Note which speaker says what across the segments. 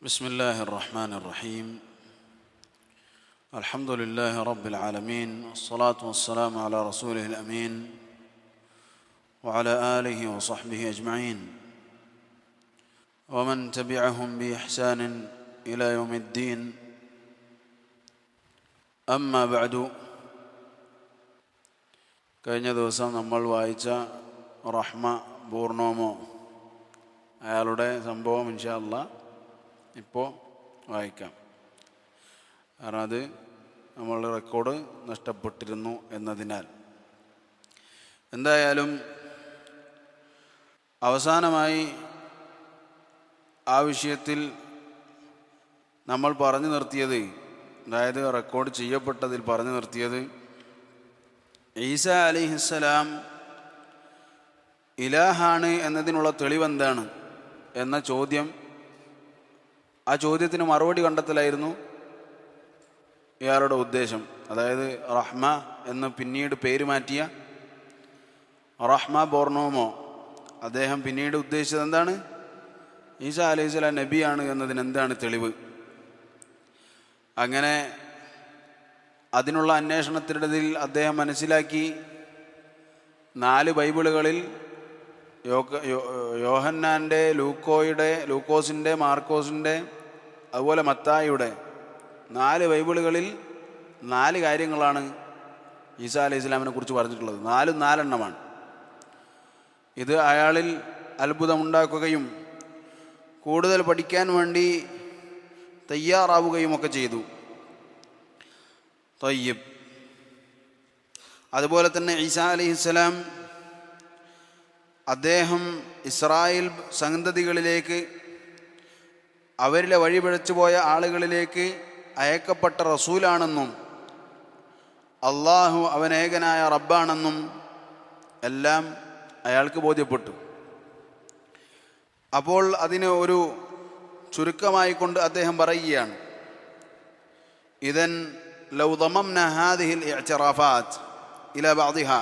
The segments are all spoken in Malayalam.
Speaker 1: بسم الله الرحمن الرحيم. الحمد لله رب العالمين، والصلاة والسلام على رسوله الأمين وعلى آله وصحبه أجمعين ومن تبعهم بإحسان إلى يوم الدين. أما بعد. കഴിഞ്ഞ ദിവസം നമ്മൾ വായിച്ച റഹ്മ ബൂർണോമോ അയാളുടെ സംഭവം ഇൻഷാ അല്ലാഹ് ഇപ്പോൾ വായിക്കാം. കാരണം അത് നമ്മളുടെ റെക്കോർഡ് നഷ്ടപ്പെട്ടിരുന്നു എന്നതിനാൽ. എന്തായാലും അവസാനമായി ആ വിഷയത്തിൽ നമ്മൾ പറഞ്ഞു നിർത്തിയത്, അതായത് റെക്കോർഡ് ചെയ്യപ്പെട്ടതിൽ പറഞ്ഞു നിർത്തിയത്, ഈസ അലൈഹിസ്സലാം ഇലാഹാണ് എന്നതിനുള്ള തെളിവെന്താണ് എന്ന ചോദ്യം, ആ ചോദ്യത്തിന് മറുപടി കണ്ടെത്തലായിരുന്നു ഇയാളുടെ ഉദ്ദേശം. അതായത് റഹ്മ എന്ന് പിന്നീട് പേര് മാറ്റിയ റഹ്മ ബോർണോമോ അദ്ദേഹം പിന്നീട് ഉദ്ദേശിച്ചത് എന്താണ്? ഈസ അലൈഹിസ്സലാം നബിയാണ് എന്നതിന് എന്താണ് തെളിവ്? അങ്ങനെ അതിനുള്ള അന്വേഷണത്തിനിടയിൽ അദ്ദേഹം മനസ്സിലാക്കി 4 ബൈബിളുകളിൽ യോഹന്നാൻ്റെ, ലൂക്കോസിൻ്റെ, മാർക്കോസിൻ്റെ, അതുപോലെ മത്തായിയുടെ 4 ബൈബിളുകളിൽ 4 കാര്യങ്ങളാണ് ഈസാ അലൈഹി സ്വലാമിനെ കുറിച്ച് പറഞ്ഞിട്ടുള്ളത്. 4 എണ്ണമാണ്. ഇത് അയാളിൽ അത്ഭുതമുണ്ടാക്കുകയും കൂടുതൽ പഠിക്കാൻ വേണ്ടി തയ്യാറാവുകയും ഒക്കെ ചെയ്തു. തയ്യിബ്. അതുപോലെ തന്നെ ഈസാ അലൈഹിസ്സലാം അദ്ദേഹം ഇസ്രായേൽ സന്തതികളിലേക്ക്, അവരിലെ വഴിപിഴച്ചുപോയ ആളുകളിലേക്ക് അയക്കപ്പെട്ട റസൂലാണെന്നും അള്ളാഹു അവനേകനായ റബ്ബാണെന്നും എല്ലാം അയാൾക്ക് ബോധ്യപ്പെട്ടു. അപ്പോൾ അതിന് ഒരു ചുരുക്കമായിക്കൊണ്ട് അദ്ദേഹം പറയുകയാണ്, ഇദൻ ലൗ ضممنا هذه الاعترافات إلى بعضها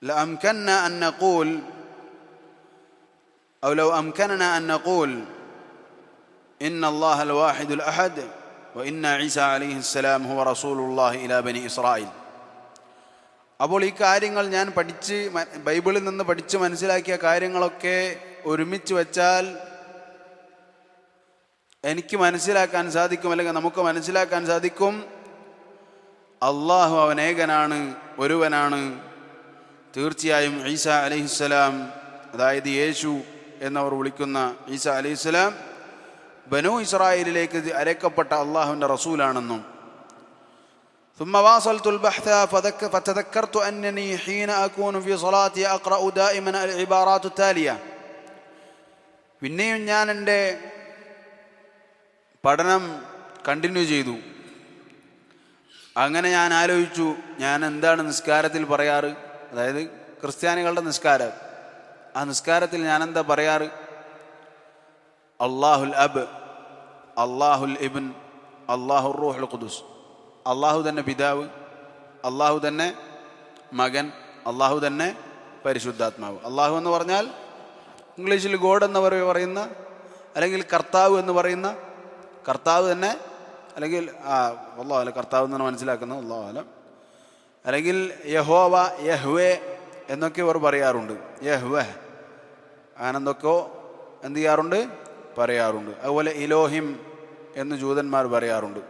Speaker 1: لأمكننا أن نقول أو لو أمكننا أن نقول إن الله الواحد الأحد وإن عيسى عليه السلام هو رسول الله إلى بني إسرائيل. അപ്പോൾ ഈ കാര്യങ്ങൾ ഞാൻ ബൈബിളിൽ നിന്ന് പഠിച്ച് മനസ്സിലാക്കിയ കാര്യങ്ങളൊക്കെ ഒരുമിച്ച് വെച്ചാൽ എനിക്ക് മനസ്സിലാക്കാൻ സാധിക്കും, അല്ലെങ്കിൽ നമുക്ക് മനസ്സിലാക്കാൻ സാധിക്കും, അള്ളാഹു അവനേകനാണ്, ഒരുവനാണ്. തീർച്ചയായും ഈസ അലൈഹിസ്സലാം, അതായത് യേശു എന്നവർ വിളിക്കുന്ന ഈസ അലൈഹിസ്സലാം ബനൂ ഇസ്രായേലിലേക്ക് അയക്കപ്പെട്ട അള്ളാഹുവിൻ്റെ റസൂലാണെന്നും. ثم واصلت البحث فتذكرت أنني حين أكون في صلاتي أقرأ دائما العبارات التالية. പിന്നെയും ഞാൻ എൻ്റെ പഠനം കണ്ടിന്യൂ ചെയ്തു. അങ്ങനെ ഞാൻ ആലോചിച്ചു, ഞാൻ എന്താണ് നിസ്കാരത്തിൽ പറയാറ്? അതായത് ക്രിസ്ത്യാനികളുടെ നിസ്കാരം, ആ നിസ്കാരത്തിൽ ഞാൻ എന്താ പറയാറ്? അല്ലാഹുൽ അബ്, അല്ലാഹുൽ ഇബ്ൻ, അല്ലാഹുർ റൂഹുൽ ഖുദുസ്. അള്ളാഹു തന്നെ പിതാവ്, അള്ളാഹു തന്നെ മകൻ, അള്ളാഹു തന്നെ പരിശുദ്ധാത്മാവ്. അള്ളാഹു എന്ന് പറഞ്ഞാൽ ഇംഗ്ലീഷിൽ ഗോഡ് എന്ന് പറയുന്ന, അല്ലെങ്കിൽ കർത്താവ് എന്ന് പറയുന്ന, കർത്താവ് തന്നെ, അല്ലെങ്കിൽ അള്ളാഹു അല്ല കർത്താവ് എന്നാണ് മനസ്സിലാക്കുന്നത്, അള്ളാഹു അല്ല, അല്ലെങ്കിൽ യഹോവ, യഹ്വേ എന്നൊക്കെ അവർ പറയാറുണ്ട്. യഹ്വേ ആനെന്തൊക്കെയോ എന്ത് ചെയ്യാറുണ്ട്? പറയാറുണ്ട്. അതുപോലെ ഇലോഹിം എന്ന് ജൂതന്മാർ പറയാറുണ്ട്.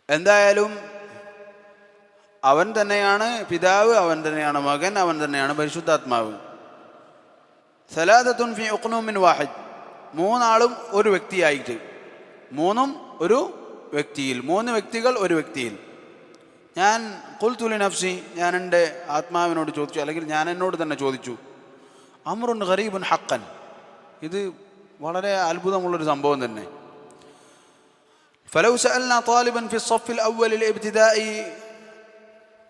Speaker 1: എന്തായാലും അവൻ തന്നെയാണ് പിതാവ്, അവൻ തന്നെയാണ് മകൻ, അവൻ തന്നെയാണ് പരിശുദ്ധാത്മാവ്. സലാദത്തുൻ ഫി ഉഖ്നൂമിൻ വാഹിദ്, 3 ആളും ഒരു വ്യക്തിയായിട്ട്, 3ഉം ഒരു വ്യക്തിയിൽ, 3 വ്യക്തികൾ ഒരു വ്യക്തിയിൽ. ഞാൻ ഖുൽതു ലി നഫ്സി, ഞാൻ എൻ്റെ ആത്മാവിനോട് ചോദിച്ചു, അല്ലെങ്കിൽ ഞാൻ എന്നോട് തന്നെ ചോദിച്ചു, അംറുൻ ഗരീബുൻ ഹഖൻ, ഇത് വളരെ അത്ഭുതമുള്ളൊരു സംഭവം തന്നെ. فلو سألنا طالبا في الصف الأول الابتدائي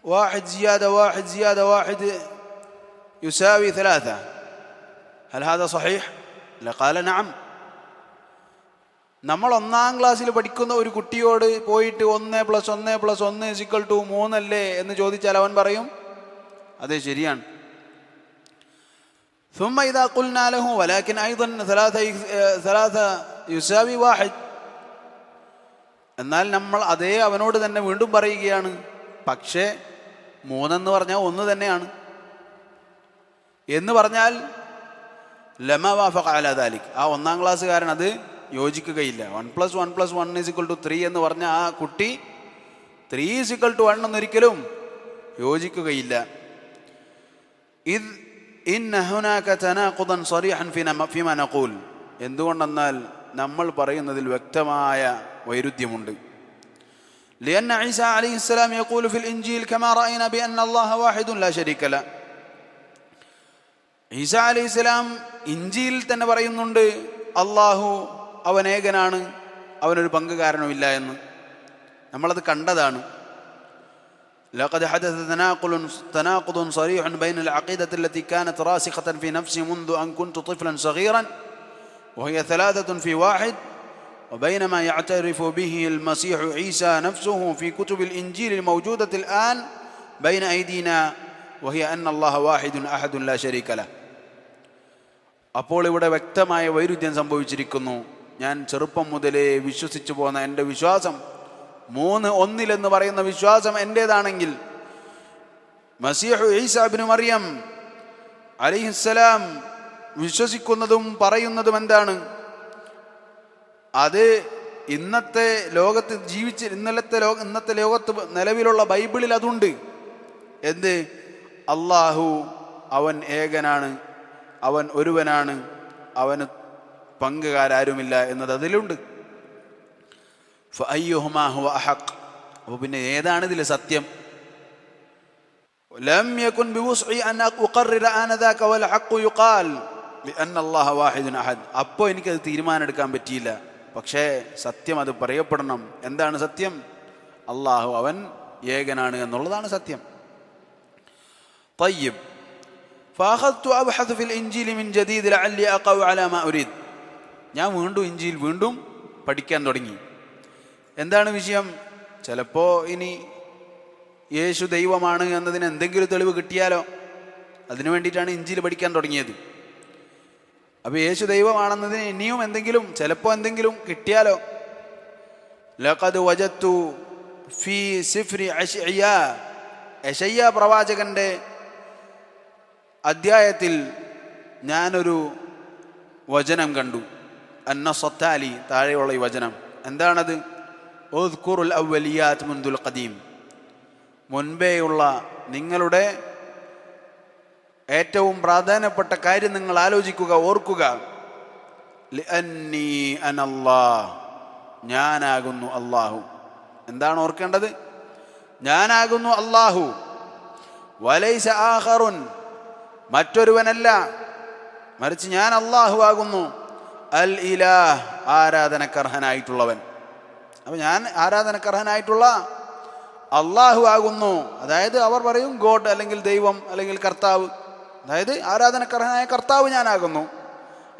Speaker 1: 1 زيادة 1 زيادة 1 يساوي 3، هل هذا صحيح؟ لقال نعم. നമ്മൾ 1-ാം ക്ലാസ്സിൽ പഠിക്കുന്ന ഒരു കുട്ടിയോട് പോയിട്ട് 1 + 1 + 1 = 3 അല്ലേ എന്ന് ചോദിച്ചാൽ അവൻ പറയും, അതെ ശരിയാണ്. ثم إذا قلنا له ولكن أيضا ثلاثة يساوي واحد, എന്നാൽ നമ്മൾ അതേ അവനോട് തന്നെ വീണ്ടും പറയുകയാണ്, പക്ഷേ 3 എന്ന് പറഞ്ഞാൽ 1 തന്നെയാണ് എന്ന് പറഞ്ഞാൽ ലമ വാഫഖ അലാ ദാലിക്, ആ 1-ാം ക്ലാസ്സുകാരൻ അത് യോജിക്കുകയില്ല. 1 + 1 + 1 = 3 എന്ന് പറഞ്ഞ ആ കുട്ടി 3 = 1 എന്നൊരിക്കലും യോജിക്കുകയില്ല. ഇന്ന ഹുനാക തനാഖുദൻ സരീഹൻ ഫീമാ നഖൂൽ, എന്തുകൊണ്ടെന്നാൽ നമ്മൾ പറയുന്നതിൽ വ്യക്തമായ വൈരുദ്ധ്യമുണ്ട്. لأن عيسى عليه السلام يقول في الإنجيل كما رأينا بأن الله واحد لا شريك له. ഈസ അലൈഹിസ്സലാം ഇഞ്ചിയിൽ തന്നെ പറയുന്നുണ്ട് അള്ളാഹു അവൻ ഏകനാണ്, അവനൊരു പങ്കുകാരനുമില്ല എന്ന്. നമ്മളത് കണ്ടതാണ്. لقد حدث تناقض صريح بين العقيدة التي كانت راسخة في نفسي منذ أن كنت طفلا صغيرا وهي 3 في 1 وبين ما يعترف به المسيح عيسى نفسه في كتب الإنجيل الموجودة الآن بين أيدينا وهي أن الله واحد أحد لا شريك له. അപ്പോൾ ഇവിടെ വ്യക്തമായ വൈരുദ്ധ്യം സംഭവിച്ചിരിക്കുന്നു. ഞാൻ ചെറുപ്പം മുതലേ വിശ്വസിച്ചു പോന്ന എൻ്റെ വിശ്വാസം 3-1 എന്ന് പറയുന്ന വിശ്വാസം എൻ്റേതാണെങ്കിൽ, മസീഹു ഈസാ ഇബ്നു മറിയം അലൈഹിസ്സലാം വിശ്വസിക്കുന്നതും പറയുന്നതും എന്താണ്? അത് ഇന്നത്തെ ലോകത്ത് ഇന്നത്തെ ലോകത്ത് നിലവിലുള്ള ബൈബിളിൽ അതുണ്ട്. എന്ത്? അള്ളാഹു അവൻ ഏകനാണ്, അവൻ ഒരുവനാണ്, അവന് പങ്കുകാരാരുമില്ല എന്നത് അതിലുണ്ട്. ഫഅയ്യുഹുമാ ഹുവ അഹഖ്, അപ്പോൾ പിന്നെ ഏതാണ് ഇതിൽ സത്യം? ലം യകുൻ ബിവുസ്ഇ അൻ ഉഖർറ ആനദാക വൽ ഹഖ് യുഖാൽ ബിഅന്ന അല്ലാഹ വാഹിദുൻ അഹദ്. അപ്പോൾ എനിക്കത് തീരുമാനം എടുക്കാൻ പറ്റിയില്ല. പക്ഷേ സത്യം അത് പറയപ്പെടണം. എന്താണ് സത്യം? അള്ളാഹു അവൻ ഏകനാണ് എന്നുള്ളതാണ് സത്യം. طيب فأخذت أبحث في الإنجيل من جديد لعلي أقع على ما أريد. ഞാൻ ഇഞ്ചിയിൽ വീണ്ടും പഠിക്കാൻ തുടങ്ങി. എന്താണ് വിഷയം? ചിലപ്പോൾ ഇനി യേശു ദൈവമാണ് എന്നതിന് എന്തെങ്കിലും തെളിവ് കിട്ടിയാലോ, അതിനു വേണ്ടിയിട്ടാണ് ഇഞ്ചിയിൽ പഠിക്കാൻ തുടങ്ങിയത്. അപ്പോൾ യേശു ദൈവമാണെന്നതിന് ഇനിയും ചിലപ്പോൾ എന്തെങ്കിലും കിട്ടിയാലോ. ലഖദ് വജദ്തു ഫീ സിഫ്രി യശയ്യാ പ്രവാചകന്റെ അധ്യായത്തിൽ ഞാനൊരു വചനം കണ്ടു. അന്നസ്സത്താലി, താഴെയുള്ള ഈ വചനം എന്താണത്? ഉദ്കുറുൽ അവ്വലിയാത്ത് മുൻദുൽ ഖദീം, മുൻപേയുള്ള നിങ്ങളുടെ ഏറ്റവും പ്രാധാന്യപ്പെട്ട കാര്യം നിങ്ങൾ ആലോചിക്കുക, ഓർക്കുക. ലിഅന്നീ അനല്ലാഹ്, ഞാനാകുന്നു അല്ലാഹു. എന്താണ് ഓർക്കേണ്ടത്? ഞാനാകുന്നു അല്ലാഹു. വലൈസ ആഖറുൻ, മറ്റൊരുവനല്ല, മറിച്ച് ഞാൻ അല്ലാഹു ആകുന്നു. അൽ ഇലാഹ്, ആരാധനക്കർഹനായിട്ടുള്ളവൻ. അപ്പോൾ ഞാൻ ആരാധനക്കർഹനായിട്ടുള്ള അല്ലാഹു ആകുന്നു. അതായത് അവർ പറയും ഗോഡ്, അല്ലെങ്കിൽ ദൈവം, അല്ലെങ്കിൽ കർത്താവ്. അതായത് ആരാധനക്കർഹനായ കർത്താവ് ഞാനാകുന്നു,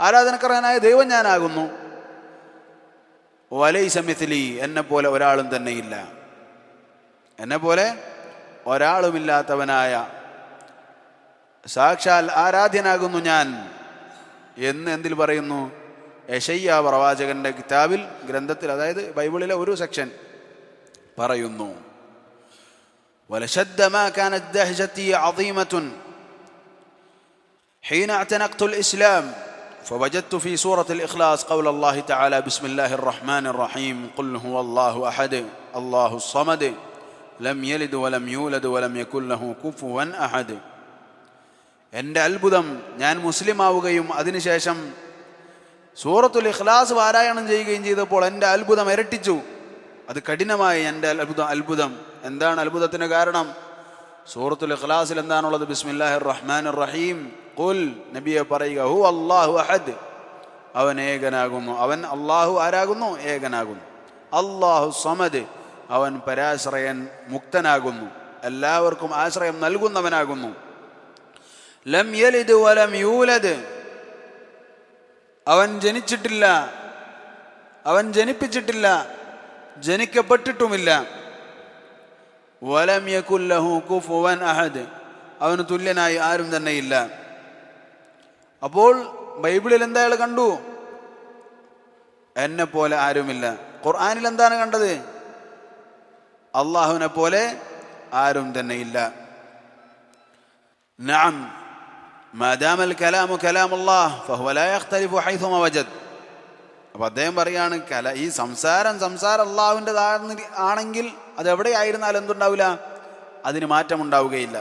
Speaker 1: ആരാധനക്കർഹനായ ദൈവം ഞാനാകുന്നു. വലൈസ മിത്ലി, എന്നെ പോലെ ഒരാളും തന്നെയില്ല, എന്നെ പോലെ ഒരാളുമില്ലാത്തവനായ സാക്ഷാൽ ആരാധ്യനാകുന്നു ഞാൻ എന്ന് എന്തിൽ പറയുന്നു? യെശയ്യാ പ്രവാചകന്റെ കിതാബിൽ, ഗ്രന്ഥത്തിൽ, അതായത് ബൈബിളിലെ ഒരു സെക്ഷൻ പറയുന്നു. ولشد ما كانت دهشتي عظيمة حين اعتنقت الإسلام فوجدت في سورة الإخلاص قول الله تعالى بسم الله الرحمن الرحيم قل هو الله أحد الله الصمد لم يلد ولم يولد ولم يكن له كفوا أحد. എൻ്റെ അത്ഭുതം, ഞാൻ മുസ്ലിം ആവുകയും അതിനുശേഷം സൂറത്തുൽ ഇഖ്ലാസ് പാരായണം ചെയ്യുകയും ചെയ്തപ്പോൾ എൻ്റെ അത്ഭുതം ഇരട്ടിച്ചു. അത് കഠിനമായി എൻ്റെ അത്ഭുതം. എന്താണ് അത്ഭുതത്തിന് കാരണം? സൂറത്തുൽ ഇഖ്ലാസിൽ എന്താണുള്ളത്? ബിസ്മില്ലാഹിർ റഹ്മാനിർ റഹീം. ഖുൽ, നബിയെ പറയുക, ഹു അല്ലാഹു അഹദ്, അവൻ ഏകനാകുന്നു. അവൻ അല്ലാഹു ആരാകുന്നു? ഏകനാകുന്നു. അല്ലാഹു സമദ്, അവൻ പരാശ്രയൻ മുക്തനാകുന്നു, എല്ലാവർക്കും ആശ്രയം നൽകുന്നവനാകുന്നു. ലം യലിദ് വലം യൂലദ്, അവൻ ജനിച്ചിട്ടില്ല, അവൻ ജനിപ്പിച്ചിട്ടില്ല, ജനിക്കപ്പെട്ടിട്ടുമില്ല. വലം യകുൽ ലഹു കുഫുവൻ അഹദ്, അവന് തുല്യനായി ആരും തന്നെയില്ല. അപ്പോൾ ബൈബിളിൽ എന്താ അയാൾ കണ്ടു? എന്നെ പോലെ ആരുമില്ല. ഖുർആനിൽ എന്താണ് കണ്ടത്? അള്ളാഹുവിനെ പോലെ ആരും തന്നെ ഇല്ല. നഅം മാദാമൽ കലാമു കലാമുല്ലാഹ് ഫഹുവ ലാ യഖ്തലിഫു ഹൈസുമ വജദ്. അപ്പൊ അദ്ദേഹം പറയാണ്, ഈ സംസാരം അള്ളാഹുവിൻ്റെ ആണെങ്കിൽ അത് എവിടെയായിരുന്നാലും എന്തുണ്ടാവില്ല, അതിന് മാറ്റമുണ്ടാവുകയില്ല.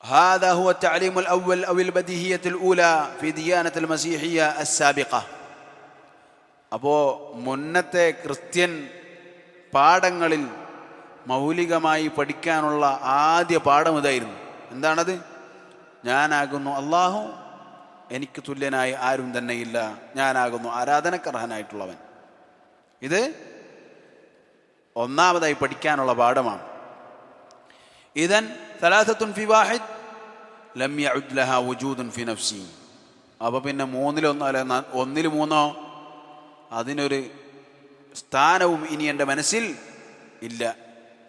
Speaker 1: هذا هو التعليم الأول أو البديهية الأولى في ديانة المسيحية السابقة. അപ്പോൾ മുന്നത്തെ ക്രിസ്ത്യൻ പാഠങ്ങളിൽ മൗലികമായി പഠിക്കാനുള്ള ആദ്യ പാഠം ഇതായിരുന്നു. എന്താണത്? ഞാനാകുന്നു അള്ളാഹു, എനിക്ക് തുല്യനായി ആരും തന്നെയില്ല, ഞാനാകുന്നു ആരാധനക്കർഹനായിട്ടുള്ളവൻ. ഇത് ഒന്നാമതായി പഠിക്കാനുള്ള പാഠമാണ്. ഇദൻ സലാസത്തുൻ ഫി വാഹിദ് ലം യഉദ് ലഹാ വുജൂദുൻ ഫി നഫ്സി. അപ്പോൾ പിന്നെ ഒന്നിൽ മൂന്നോ അതിനൊരു സ്ഥാനവും ഇനി എൻ്റെ മനസ്സിൽ ഇല്ല.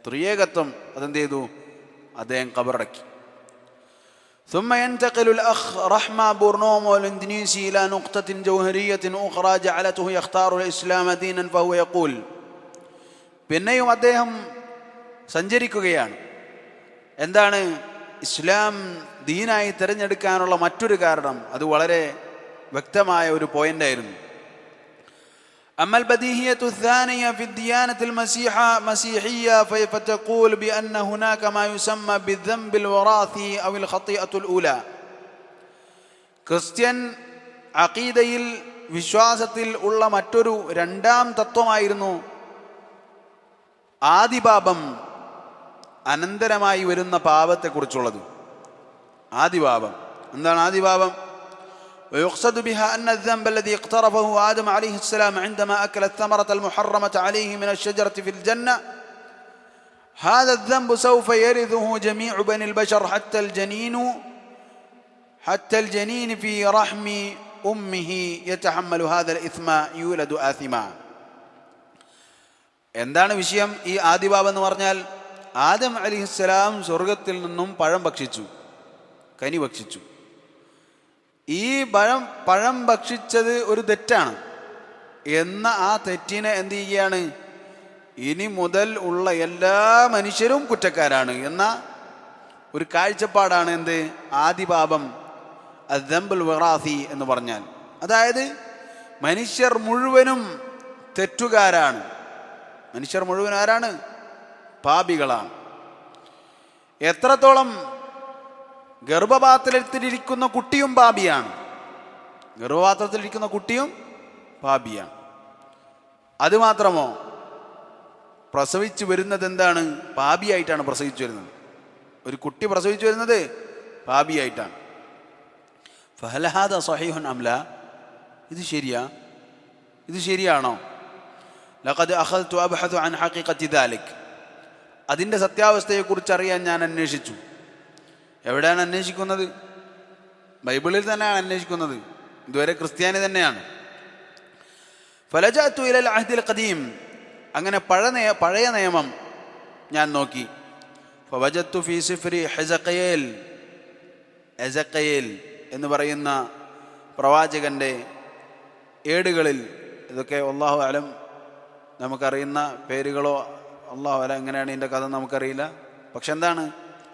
Speaker 1: ത്രിയേകത്വം അതെന്ത് ചെയ്തു? അദ്ദേഹം ഖബറടക്കി. ثم ينتقل الأخ رحمة بورنومو الاندونيسي إلى نقطة جوهرية أخرى جعلته يختار الإسلام دينا فهو يقول. പിന്നെയും അദ്ദേഹം സഞ്ചരിക്കുകയാണ്. എന്താണ് ഇസ്ലാം ദീനായി തിരഞ്ഞെടുക്കാനുള്ള മറ്റൊരു കാരണം? അത് വളരെ വ്യക്തമായ ഒരു പോയിന്റായിരുന്നു. أما البديهية الثانية في الديانة المسيحية فتقول بأن هناك ما يسمى بالذنب الوراثي أو الخطيئة الأولى. ക്രിസ്ത്യൻ അഖീദയിൽ വിശ്വാസത്തിൽ ഉള്ള മറ്റൊരു രണ്ടാം തത്വമായിരുന്നു ആദിപാപം, അനന്തരമായി വരുന്ന പാപത്തെക്കുറിച്ചുള്ളത്. ആദിപാപം എന്താണ്? ആദിപാപം ويقصد بها أن الذنب الذي اقترفه آدم عليه السلام عندما أكل الثمرة المحرمة عليه من الشجرة في الجنة، هذا الذنب سوف يرثه جميع بني البشر حتى الجنين في رحم أمه يتحمل هذا الإثم يولد آثما. എന്താണ് വിഷയം? ഈ ആദിപാപം എന്ന് പറഞ്ഞാൽ, ആദം അലൈഹിസ്സലാം സ്വർഗത്തിൽ നിന്നും പഴം ഭക്ഷിച്ചു, കനി ഭക്ഷിച്ചു. ഈ പഴം ഭക്ഷിച്ചത് ഒരു തെറ്റാണ് എന്ന ആ തെറ്റിനെ എന്ത് ചെയ്യുകയാണ്? ഇനി മുതൽ ഉള്ള എല്ലാ മനുഷ്യരും കുറ്റക്കാരാണ് എന്ന ഒരു കാഴ്ചപ്പാടാണ് എന്ത്? ആദിപാപം, അദ്ദംബുൽ വറാസി എന്ന് പറഞ്ഞാൽ. അതായത് മനുഷ്യർ മുഴുവനും തെറ്റുകാരാണ്. മനുഷ്യർ മുഴുവൻ ആരാണ്? പാപികളാണ്. എത്രത്തോളം? ഗർഭപാത്രത്തിലിരിക്കുന്ന കുട്ടിയും പാപിയാണ്. ഗർഭപാത്രത്തിലിരിക്കുന്ന കുട്ടിയും പാപിയാണ്. അതുമാത്രമോ, പ്രസവിച്ചു വരുന്നത് എന്താണ്? പാപിയായിട്ടാണ് പ്രസവിച്ചു വരുന്നത്. ഒരു കുട്ടി പ്രസവിച്ചു വരുന്നത് പാപിയായിട്ടാണ്. ഫഹൽ ഹാദാ സഹീഹുൻ അം ലാ? ഇത് ശരിയാ? ഇത് ശരിയാണോ? ലഖദ് അഖൽതു അബ്ഹതു അൻ ഹഖീഖത്തി ദാലിക്. അതിൻ്റെ സത്യാവസ്ഥയെക്കുറിച്ച് അറിയാൻ ഞാൻ അന്വേഷിച്ചു. എവിടെയാണ് അന്വേഷിക്കുന്നത്? ബൈബിളിൽ തന്നെയാണ് അന്വേഷിക്കുന്നത്. ഇതുവരെ ക്രിസ്ത്യാനി തന്നെയാണ്. ഫലജഅതു ഇലൽ അഹ്ദിൽ ഖദീം. അങ്ങനെ പഴയ നിയമം ഞാൻ നോക്കി. ഫവജദ്തു ഫീ സിഫ്രി ഹെസഖയേൽ എന്ന് പറയുന്ന പ്രവാചകൻ്റെ ഏടുകളിൽ, ഇതൊക്കെ അല്ലാഹു അലം, നമുക്കറിയുന്ന പേരുകളോ അല്ലാഹു അലം എങ്ങനെയാണ് ഇതിൻ്റെ കഥ നമുക്കറിയില്ല. പക്ഷെ എന്താണ്,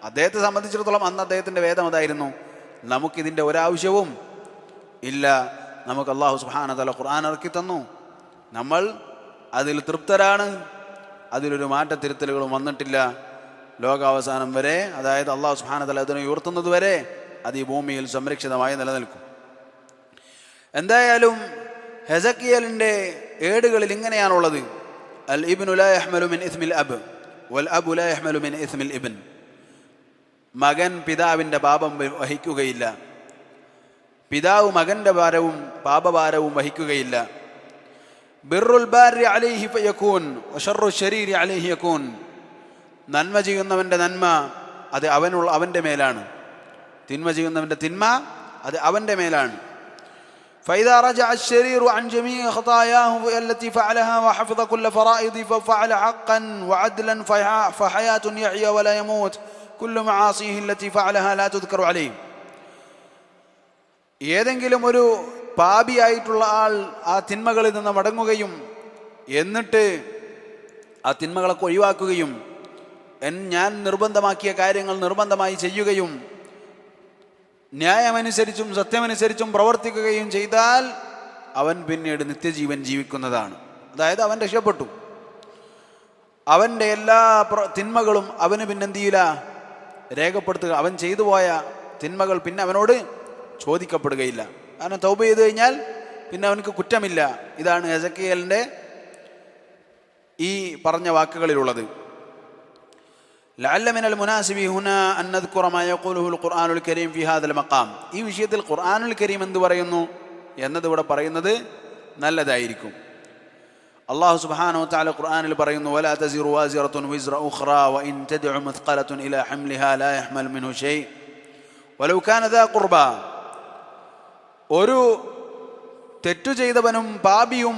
Speaker 1: അദ്ദേഹത്തെ സംബന്ധിച്ചിടത്തോളം അന്ന് അദ്ദേഹത്തിൻ്റെ വേദം അതായിരുന്നു, നമുക്കിതിൻ്റെ ഒരാവശ്യവും ഇല്ല, നമുക്ക് അല്ലാഹു സുബ്ഹാനഹു വ തആല ഖുർആൻ ഇറക്കി തന്നു, നമ്മൾ അതിൽ തൃപ്തരാണ്, അതിലൊരു മാറ്റത്തിരുത്തലുകളും വന്നിട്ടില്ല, ലോകാവസാനം വരെ, അതായത് അല്ലാഹു സുബ്ഹാനഹു വ തആല അതിനെ ഉയർത്തുന്നത് വരെ അത് ഈ ഭൂമിയിൽ സംരക്ഷിതമായി നിലനിൽക്കും. എന്തായാലും ഹെസക്കിയേലിൻ്റെ ഏടുകളിൽ ഇങ്ങനെയാണുള്ളത്: അൽ ഇബ്നു ലാ യഹ്മലു മിൻ ഇസ്മിൽ അബ് വൽ അബു ലാ യഹ്മലു മിൻ ഇസ്മിൽ ഇബ്ൻ. മകൻ പിതാവിൻ്റെ പാപം വഹിക്കുകയില്ല, പിതാവ് മകൻ്റെ ഭാരവും പാപഭാരവും വഹിക്കുകയില്ല. ബിർറുൽ ബാരി അലൈഹി ഫയകൂൻ വശർറു ശരീരി അലൈഹി യകൂൻ. നന്മ ചെയ്യുന്നവൻ്റെ നന്മ അത് അവൻ്റെ മേലാണ്, തിന്മ ചെയ്യുന്നവൻ്റെ തിന്മ അത് അവൻ്റെ മേലാണ്. فإذا رجع الشرير عن جميع خطاياه التي فعلها وحفظ كل فرائض ففعل حقا وعدلا فحياة يحيى ولا يموت كل معاصيه التي فعلها لا تذكر عليه. ഏതെങ്കിലും ഒരു പാപിയായിട്ടുള്ള ആൾ ആ തിന്മകളിൽ നിന്ന് മടങ്ങുകയും എന്നിട്ട് ആ തിന്മകളൊക്കെ ഒഴിവാക്കുകയും ഞാൻ നിർബന്ധമാക്കിയ കാര്യങ്ങൾ നിർബന്ധമായി ചെയ്യുകയും ന്യായമനുസരിച്ചും സത്യമനുസരിച്ചും പ്രവർത്തിക്കുകയും ചെയ്താൽ അവൻ പിന്നീട് നിത്യജീവൻ ജീവിക്കുന്നതാണ്. അതായത് അവൻ രക്ഷപ്പെട്ടു. അവൻ്റെ എല്ലാ തിന്മകളും അവന് പിന്നെന്ത് ചെയ്യില്ല, രേഖപ്പെടുത്തുക. അവൻ ചെയ്തു പോയ തിന്മകൾ പിന്നെ അവനോട് ചോദിക്കപ്പെടുകയില്ല. കാരണം തൗബ ചെയ്തു കഴിഞ്ഞാൽ പിന്നെ അവനക്ക് കുറ്റമില്ല. ഇതാണ് എസക്കിയേലിൻ്റെ ഈ പറഞ്ഞ വാക്കുകളിലുള്ളത്. ലഅല്ല മിനൽ മുനാസിബി ഹുനാ അൻ നദ്കുറ മാ യഖൂലുഹുൽ ഖുർആനുൽ കരീം ഫി ഹാദൽ മഖാം. ഈ വിഷയത്തിൽ ഖുർആനുൽ കരീം എന്ത് പറയുന്നു എന്നത് ഇവിടെ പറയുന്നത് നല്ലതായിരിക്കും. അല്ലാഹു സുബ്ഹാനഹു വ തആല ഖുർആനിൽ പറയുന്നു, വലാ തസിറു വാസിറത്തുൻ വിസ്റ ഉഖ്റാ വഇൻ തദ്ഉ മുത്ഖലത്തുൻ ഇലാ ഹംലിഹാ ലാ യഹ്മൽ മിൻഹു ഷൈ വലൗ കാന ദാ ഖുർബ. ഒരു തെറ്റു ചെയ്തവനും പാപിയും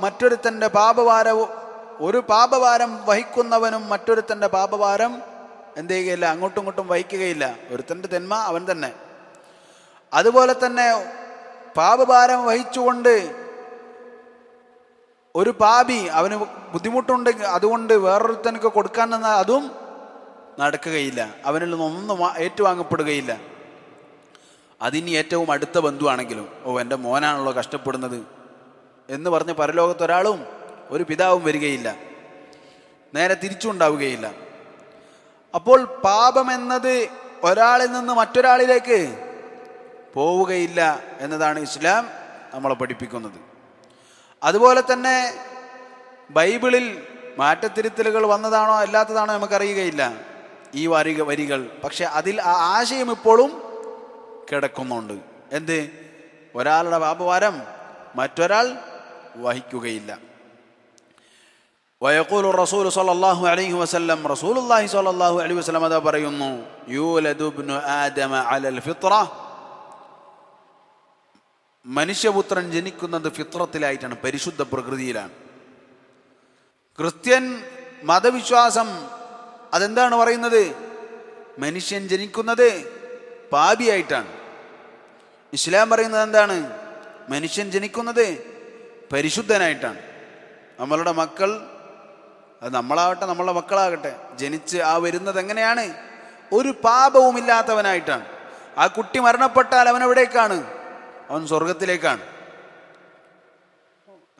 Speaker 1: മറ്റൊരുത്തൻ്റെ പാപഭാരവും, ഒരു പാപഭാരം വഹിക്കുന്നവനും മറ്റൊരുത്തൻ്റെ പാപഭാരം എന്ത് ചെയ്യുകയില്ല, അങ്ങോട്ടും ഇങ്ങോട്ടും വഹിക്കുകയില്ല. ഒരുത്തൻ്റെ തിന്മ അവൻ തന്നെ. അതുപോലെ തന്നെ പാപഭാരം വഹിച്ചുകൊണ്ട് ഒരു പാപി അവന് ബുദ്ധിമുട്ടുണ്ട്, അതുകൊണ്ട് വേറൊരുത്തനക്ക് കൊടുക്കാൻ നിന്നാൽ അതും നടക്കുകയില്ല. അവനിൽ നിന്നൊന്നും ഏറ്റുവാങ്ങപ്പെടുകയില്ല. അതിന് ഏറ്റവും അടുത്ത ബന്ധുവാണെങ്കിലും, എൻ്റെ മോനാണല്ലോ കഷ്ടപ്പെടുന്നത് എന്ന് പറഞ്ഞ് പരലോകത്തൊരാളും ഒരു പിതാവും വരികയില്ല, നേരെ തിരിച്ചുണ്ടാവുകയില്ല. അപ്പോൾ പാപമെന്നത് ഒരാളിൽ നിന്ന് മറ്റൊരാളിലേക്ക് പോവുകയില്ല എന്നതാണ് ഇസ്ലാം നമ്മളെ പഠിപ്പിക്കുന്നത്. അതുപോലെ തന്നെ ബൈബിളിൽ മാറ്റത്തിരുത്തലുകൾ വന്നതാണോ അല്ലാത്തതാണോ നമുക്കറിയുകയില്ല ഈ വരികൾ. പക്ഷെ അതിൽ ആ ആശയം ഇപ്പോഴും കിടക്കുന്നുണ്ട്. എന്ത്? ഒരാളുടെ പാപഭാരം മറ്റൊരാൾ വഹിക്കുകയില്ല. വയഖൂലു റസൂൽ സ്വല്ലല്ലാഹു അലൈഹി വസല്ലം, റസൂലുള്ളാഹി സ്വല്ലല്ലാഹു അലൈഹി വസല്ലം അതാ പറയുന്നു, യൂലദു ഇബ്നു ആദമ അലൽ ഫിത്ര, മനുഷ്യപുത്രൻ ജനിക്കുന്നത് ഫിത്രത്തിലായിട്ടാണ്, പരിശുദ്ധ പ്രകൃതിയിലാണ്. ക്രിസ്ത്യൻ മതവിശ്വാസം അതെന്താണ് പറയുന്നത്? മനുഷ്യൻ ജനിക്കുന്നത് പാപിയായിട്ടാണ്. ഇസ്ലാം പറയുന്നത് എന്താണ്? മനുഷ്യൻ ജനിക്കുന്നത് പരിശുദ്ധനായിട്ടാണ്. നമ്മളുടെ മക്കൾ, അത് നമ്മളാവട്ടെ നമ്മളുടെ മക്കളാകട്ടെ, ജനിച്ച് ആ വരുന്നത് എങ്ങനെയാണ്? ഒരു പാപവുമില്ലാത്തവനായിട്ടാണ്. ആ കുട്ടി മരണപ്പെട്ടാൽ അവൻ എവിടേക്കാണ്? അവൻ സ്വർഗത്തിലേക്കാണ്.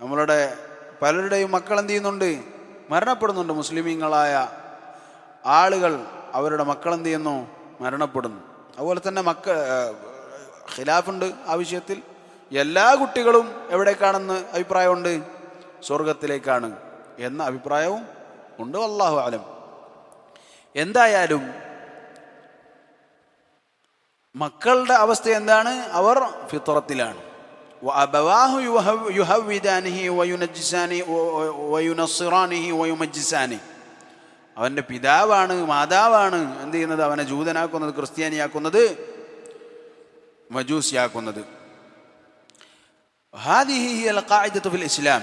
Speaker 1: നമ്മളുടെ പലരുടെയും മക്കൾ എന്ത് ചെയ്യുന്നുണ്ട്? മരണപ്പെടുന്നുണ്ട്. മുസ്ലിമീങ്ങളായ ആളുകൾ അവരുടെ മക്കൾ എന്ത് ചെയ്യുന്നു? മരണപ്പെടുന്നു. അതുപോലെ തന്നെ ഖിലാഫുണ്ട് ആ വിഷയത്തിൽ. എല്ലാ കുട്ടികളും എവിടേക്കാണെന്ന് അഭിപ്രായമുണ്ട്? സ്വർഗത്തിലേക്കാണ് എന്ന അഭിപ്രായവും ഉണ്ട്. വല്ലാഹു അലം. എന്തായാലും മക്കളുടെ അവസ്ഥ എന്താണ്? അവർ ഫിത്രത്തിലാണ്. വഅബവാഹു യുഹവ്വിദാനിഹി വയുനജ്ജിസാനി വയുനസ്സിറാനിഹി വയുമജ്ജിസാനി. അവൻ്റെ പിതാവാണ്, മാതാവാണ് എന്ത് ചെയ്യുന്നത്? അവനെ ജൂതനാക്കുന്നത്, ക്രിസ്ത്യാനിയാക്കുന്നത്, മജൂസിയാക്കുന്നത്. ഹാദിഹി ഹിയൽ ഖാഇദത്തു ഫിൽ ഇസ്ലാം.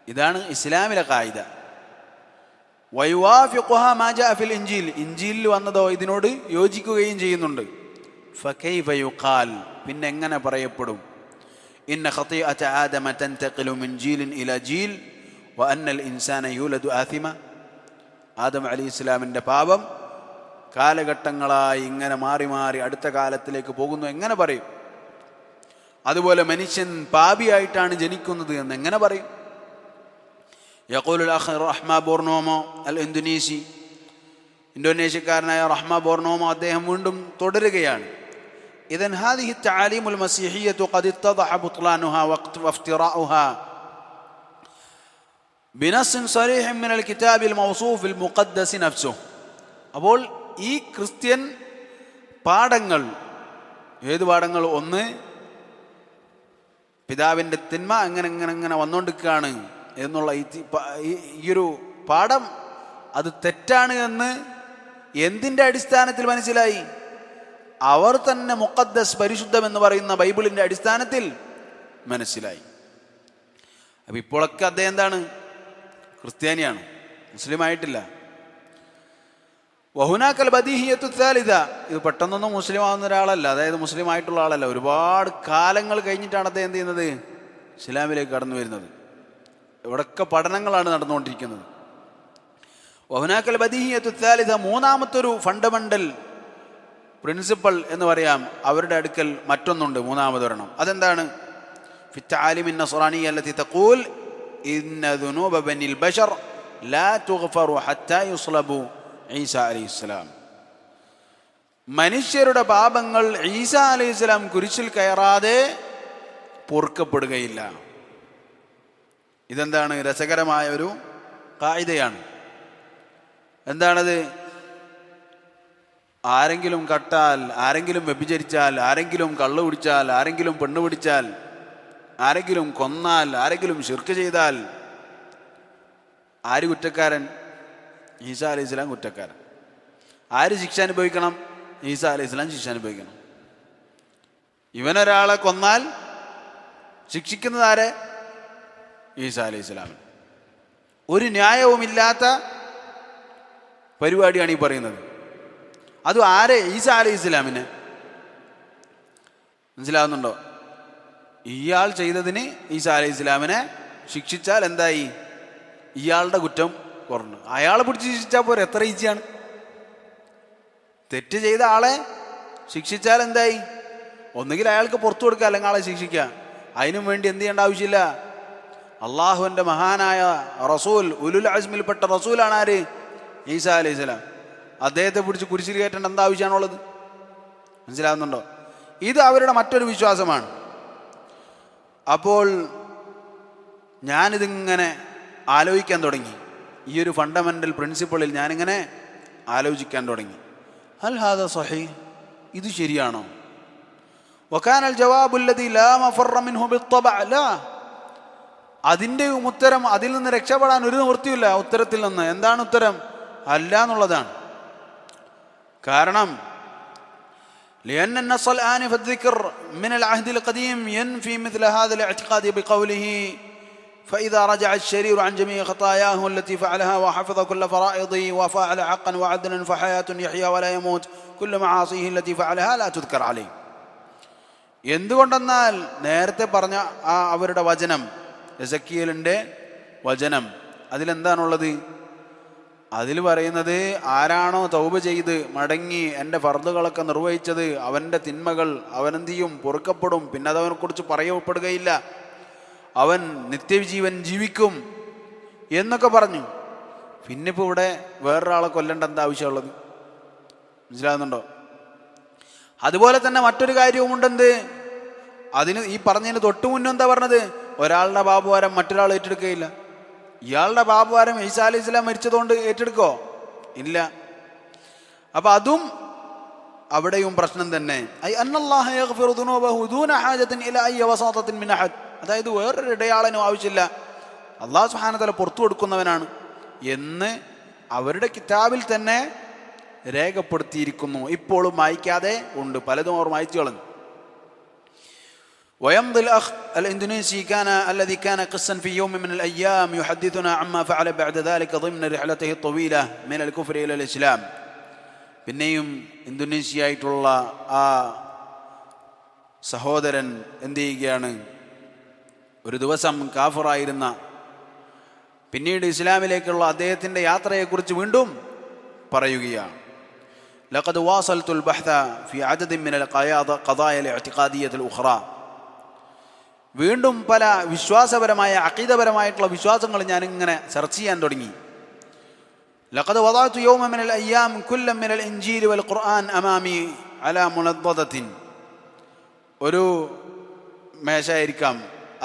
Speaker 1: ഇതാണ് ഇസ്ലാമിലെ ഖായിദ. വയുവാഫിഖുഹാ മാ ജാഅ ഫിൽ ഇൻജീൽ. ഇൻജീലിൽ വന്നതോ ഇതിനോട് യോജിക്കുകയും ചെയ്യുന്നുണ്ട്. ഫകൈഫ യുഖാൽ, പിന്നെ എങ്ങനെ പറയപ്പെടും? ഇന്ന ഖതീഅത ആദമ തൻതഖിലു മിൻ ജീലിൻ ഇലാ ജീൽ വഅന്നൽ ഇൻസാന യൂലദു ആസിമ. ആദം അലൈഹിസ്സലാമിൻ്റെ പാപം കാലഘട്ടങ്ങളായി ഇങ്ങനെ മാറി മാറി അടുത്ത കാലത്തിലേക്ക് പോകുന്നു എങ്ങനെ പറയും? അതുപോലെ മനുഷ്യൻ പാപിയായിട്ടാണ് ജനിക്കുന്നത് എന്ന് എങ്ങനെ പറയും? യഖൂലുൽ അഖ് റഹ്മ ബോർണോമോ അൽ ഇന്തോനേസി, ഇന്തോനേഷ്യക്കാരനായ റഹ്മ ബോർണോമോ അദ്ദേഹം വീണ്ടും തുടരുകയാണ്. ഇദൻ ഹാദിഹി തആലീമുൽ മസീഹിയ്യത്തു ഖദ് ഇത്തദഹ ബുത്ലാനുഹാ വഇഫ്തിറാഉഹാ ബിനസ്ൻ സരീഹിൻ മിനൽ കിതാബിൽ മൗസൂഫിൽ മുഖദ്ദസ് നഫ്സുഹു. അപ്പോൾ ഈ ക്രിസ്ത്യൻ പാഠങ്ങൾ, ഏത് പാഠങ്ങൾ? ഒന്ന്, പിതാവിൻ്റെ തിന്മ അങ്ങനെ ഇങ്ങനെ ഇങ്ങനെ വന്നുകൊണ്ടിരിക്കുകയാണ് എന്നുള്ള ഈയൊരു പാഠം അത് തെറ്റാണ് എന്ന് എന്തിൻ്റെ അടിസ്ഥാനത്തിൽ മനസ്സിലായി? അവർ തന്നെ മുഖദ്ദസ്, പരിശുദ്ധം എന്ന് പറയുന്ന ബൈബിളിൻ്റെ അടിസ്ഥാനത്തിൽ മനസ്സിലായി. അപ്പം ഇപ്പോഴൊക്കെ അദ്ദേഹം എന്താണ്? ക്രിസ്ത്യാനിയാണ്, മുസ്ലിം ആയിട്ടില്ല. വഹുനാക്കൽ ബദീഹിയത്തു സാലിസ, ഇത് പെട്ടെന്നൊന്നും മുസ്ലിം ആവുന്ന ഒരാളല്ല, അതായത് മുസ്ലിം ആയിട്ടുള്ള ആളല്ല. ഒരുപാട് കാലങ്ങൾ കഴിഞ്ഞിട്ടാണ് അദ്ദേഹം എന്ത് ചെയ്യുന്നത്, ഇസ്ലാമിലേക്ക് കടന്നു വരുന്നത്. ഇവിടൊക്കെ പഠനങ്ങളാണ് നടന്നുകൊണ്ടിരിക്കുന്നത്. വഹുനാക്കൽ ബദീഹിയത്തു സാലിസ, മൂന്നാമത്തൊരു ഫണ്ടമെന്റൽ പ്രിൻസിപ്പൽ എന്ന് പറയാം, അവരുടെ അടുക്കൽ മറ്റൊന്നുണ്ട്, മൂന്നാമതൊരെണ്ണം. അതെന്താണ്? ഫി തആലിമിൻ നസ്റാനിയ്യ അല്ലതി തഖൂൽ ഇന്ന ദുനൂബ ബനിൽ ബശർ ലാ തുഗ്ഫറു ഹത്താ യുസ്ലബു ഈസ അലൈഹിസ്സലാം. മനുഷ്യരുടെ പാപങ്ങൾ ഈസ അലൈഹിസ്സലാം കുരിശിൽ കയറാതെ പൊറുക്കപ്പെടുകയില്ല. ഇതെന്താണ്? രസകരമായ ഒരു ഖായിദയാണ്. എന്താണത്? ആരെങ്കിലും കട്ടാൽ, ആരെങ്കിലും വ്യഭിചരിച്ചാൽ, ആരെങ്കിലും കള്ളു പിടിച്ചാൽ, ആരെങ്കിലും പെണ്ണ് പിടിച്ചാൽ, ആരെങ്കിലും കൊന്നാൽ, ആരെങ്കിലും ശിർക്ക് ചെയ്താൽ ആര് കുറ്റക്കാരൻ? ഈസ അലൈഹി സ്വലാം കുറ്റക്കാരൻ. ആര് ശിക്ഷ അനുഭവിക്കണം? ഈസ അലൈഹി സ്വലാം ശിക്ഷ അനുഭവിക്കണം. ഇവനൊരാളെ കൊന്നാൽ ശിക്ഷിക്കുന്നത് ആരെ? ഈസ അലൈഹി സ്വലാമിന്. ഒരു ന്യായവുമില്ലാത്ത പരിപാടിയാണ് ഈ പറയുന്നത്. അത് ആരെ? ഈസ അലൈഹി സ്വലാമിനെ. മനസ്സിലാവുന്നുണ്ടോ? ഇയാൾ ചെയ്തതിന് ഈസ അലൈഹി സ്വലാമിനെ ശിക്ഷിച്ചാൽ എന്തായി? ഇയാളുടെ കുറ്റം കുറഞ്ഞു. അയാളെ പിടിച്ച് ശിക്ഷിച്ചാൽ പോരെ, എത്ര ഈസിയാണ്. തെറ്റ് ചെയ്ത ആളെ ശിക്ഷിച്ചാൽ എന്തായി? ഒന്നുകിൽ അയാൾക്ക് പുറത്തു കൊടുക്കുക, അല്ലെങ്കിൽ ആളെ ശിക്ഷിക്കുക. അതിനും വേണ്ടി എന്ത് ചെയ്യേണ്ട ആവശ്യമില്ല. അള്ളാഹുവിൻ്റെ മഹാനായ റസൂൽ, ഉലുൽ അസ്മിൽപ്പെട്ട റസൂലാണ് ആര്? ഈസ അലൈഹി സ്വലാം. അദ്ദേഹത്തെ പിടിച്ച് കുരിശിൽ കയറ്റേണ്ട എന്താ ആവശ്യമാണുള്ളത്? മനസ്സിലാവുന്നുണ്ടോ? ഇത് അവരുടെ മറ്റൊരു വിശ്വാസമാണ്. അപ്പോൾ ഞാനിതിങ്ങനെ ആലോചിക്കാൻ തുടങ്ങി. ഈ ഒരു ഫണ്ടമെന്റൽ പ്രിൻസിപ്പിളിൽ ഞാനിങ്ങനെ ആലോചിക്കാൻ തുടങ്ങി. ഹൽ ഹാദ സഹീഹ്? ഇത് ശരിയാണോ? വകാനൽ ജവാബുല്ലദി ലാ മഫറ മിൻഹു ബിത്തബഅ ലാ, അതിൻ്റെ ഉത്തരം, അതിൽ നിന്ന് രക്ഷപ്പെടാൻ ഒരു നിവൃത്തിയില്ല ഉത്തരത്തിൽ നിന്ന്. എന്താണ് ഉത്തരം? അല്ല എന്നുള്ളതാണ്. കാരണം لأن النص الآنف الذكر من العهد القديم ينفي مثل هذا الاعتقاد بقوله فإذا رجع الشرير عن جميع خطاياه التي فعلها وحفظ كل فرائضه وفعل حقا وعدلا فحياة يحيى ولا يموت كل معاصيه التي فعلها لا تذكر عليه. എന്തുകൊണ്ടെന്നാൽ നേരത്തെ പറഞ്ഞ ആ അവരുടെ വചനം, എസക്കിയേലിൻ്റെ വചനം, അതിലെന്താണുള്ളത്? അതിൽ പറയുന്നത് ആരാണോ തൗബ ചെയ്ത് മടങ്ങി എൻ്റെ ഫർദുകളൊക്കെ നിർവഹിച്ചത്, അവൻ്റെ തിന്മകൾ അവനെന്ത് ചെയ്യും? പൊറുക്കപ്പെടും. പിന്നെ അതവനെക്കുറിച്ച് പറയപ്പെടുകയില്ല, അവൻ നിത്യജീവൻ ജീവിക്കും എന്നൊക്കെ പറഞ്ഞു. പിന്നെ ഇപ്പോൾ ഇവിടെ വേറൊരാളെ കൊല്ലേണ്ട എന്താ ആവശ്യമുള്ളത്? മനസ്സിലാകുന്നുണ്ടോ? അതുപോലെ തന്നെ മറ്റൊരു കാര്യവുമുണ്ടെന്ത്? അതിന് ഈ പറഞ്ഞതിന് തൊട്ട് മുന്നേ എന്താ പറഞ്ഞത്? ഒരാളുടെ പാപഭാരം മറ്റൊരാൾ ഏറ്റെടുക്കുകയില്ല. ഇയാളുടെ പാപഭാരം ഈസാ അലൈഹി സ്വലാം മരിച്ചതുകൊണ്ട് ഏറ്റെടുക്കോ? ഇല്ല. അപ്പൊ അതും അവിടെയും പ്രശ്നം തന്നെ. അതായത് വേറൊരു ഇടയാളനും ആവശ്യമില്ല, അള്ളാഹു സുബ്ഹാനഹു വ തആല പുറത്തു കൊടുക്കുന്നവനാണ് എന്ന് അവരുടെ കിതാബിൽ തന്നെ രേഖപ്പെടുത്തിയിരിക്കുന്നു. ഇപ്പോഴും വായിക്കാതെ ഉണ്ട്, പലതും അവർ വായിച്ചു കളഞ്ഞു. ويمضي الأخ الإندونيسي الذي كان قسا في يوم من الأيام يحدثنا عما فعل بعد ذلك ضمن رحلته الطويلة من الكفر إلى الإسلام. പിന്നെയും ഇന്തോനേഷ്യ ആയിട്ടുള്ള ആ സഹോദരൻ എന്ത് ചെയ്യുകയാണ്? ഒരു ദിവസം കാഫിറായിരുന്ന, പിന്നീട് ഇസ്ലാമിലേക്കുള്ള അദ്ദേഹത്തിൻ്റെ യാത്രയെക്കുറിച്ച് വീണ്ടും പറയുകയാണ്. لقد واصلت البحث في عدد من القضايا الاعتقادية الأخرى. വീണ്ടും പല വിശ്വാസപരമായ അഖീദപരമായിട്ടുള്ള വിശ്വാസങ്ങൾ ഞാനിങ്ങനെ സെർച്ച് ചെയ്യാൻ തുടങ്ങി. لقد وضعت يوما من الأيام كل من الإنجيل والقرآن أمامي على منضدة. ഒരു മേശയായിരിക്കാം,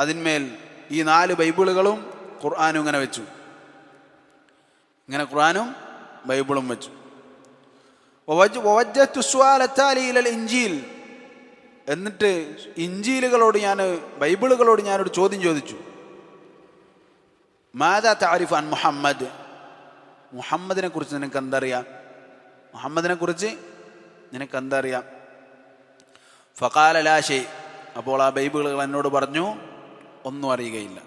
Speaker 1: അതിന്മേൽ ഈ 4 ബൈബിളുകളും ഖുർആനും ഇങ്ങനെ വെച്ചു. ഇങ്ങനെ ഖുർആനും ബൈബിളും വെച്ചു. ووجهت السؤال التالي إلى الإنجيل. എന്നിട്ട് ഇഞ്ചീലുകളോട് ബൈബിളുകളോട് ഞാനൊരു ചോദ്യം ചോദിച്ചു. മാദാ തഅരിഫു അൻ മുഹമ്മദ്? മുഹമ്മദിനെ കുറിച്ച് നിനക്ക് എന്തറിയാം? മുഹമ്മദിനെ കുറിച്ച് നിനക്ക് എന്തറിയാം? ഫഖാല ലാ ഷൈ. അപ്പോൾ ആ ബൈബിളുകൾ എന്നോട് പറഞ്ഞു, ഒന്നും അറിയുകയില്ല.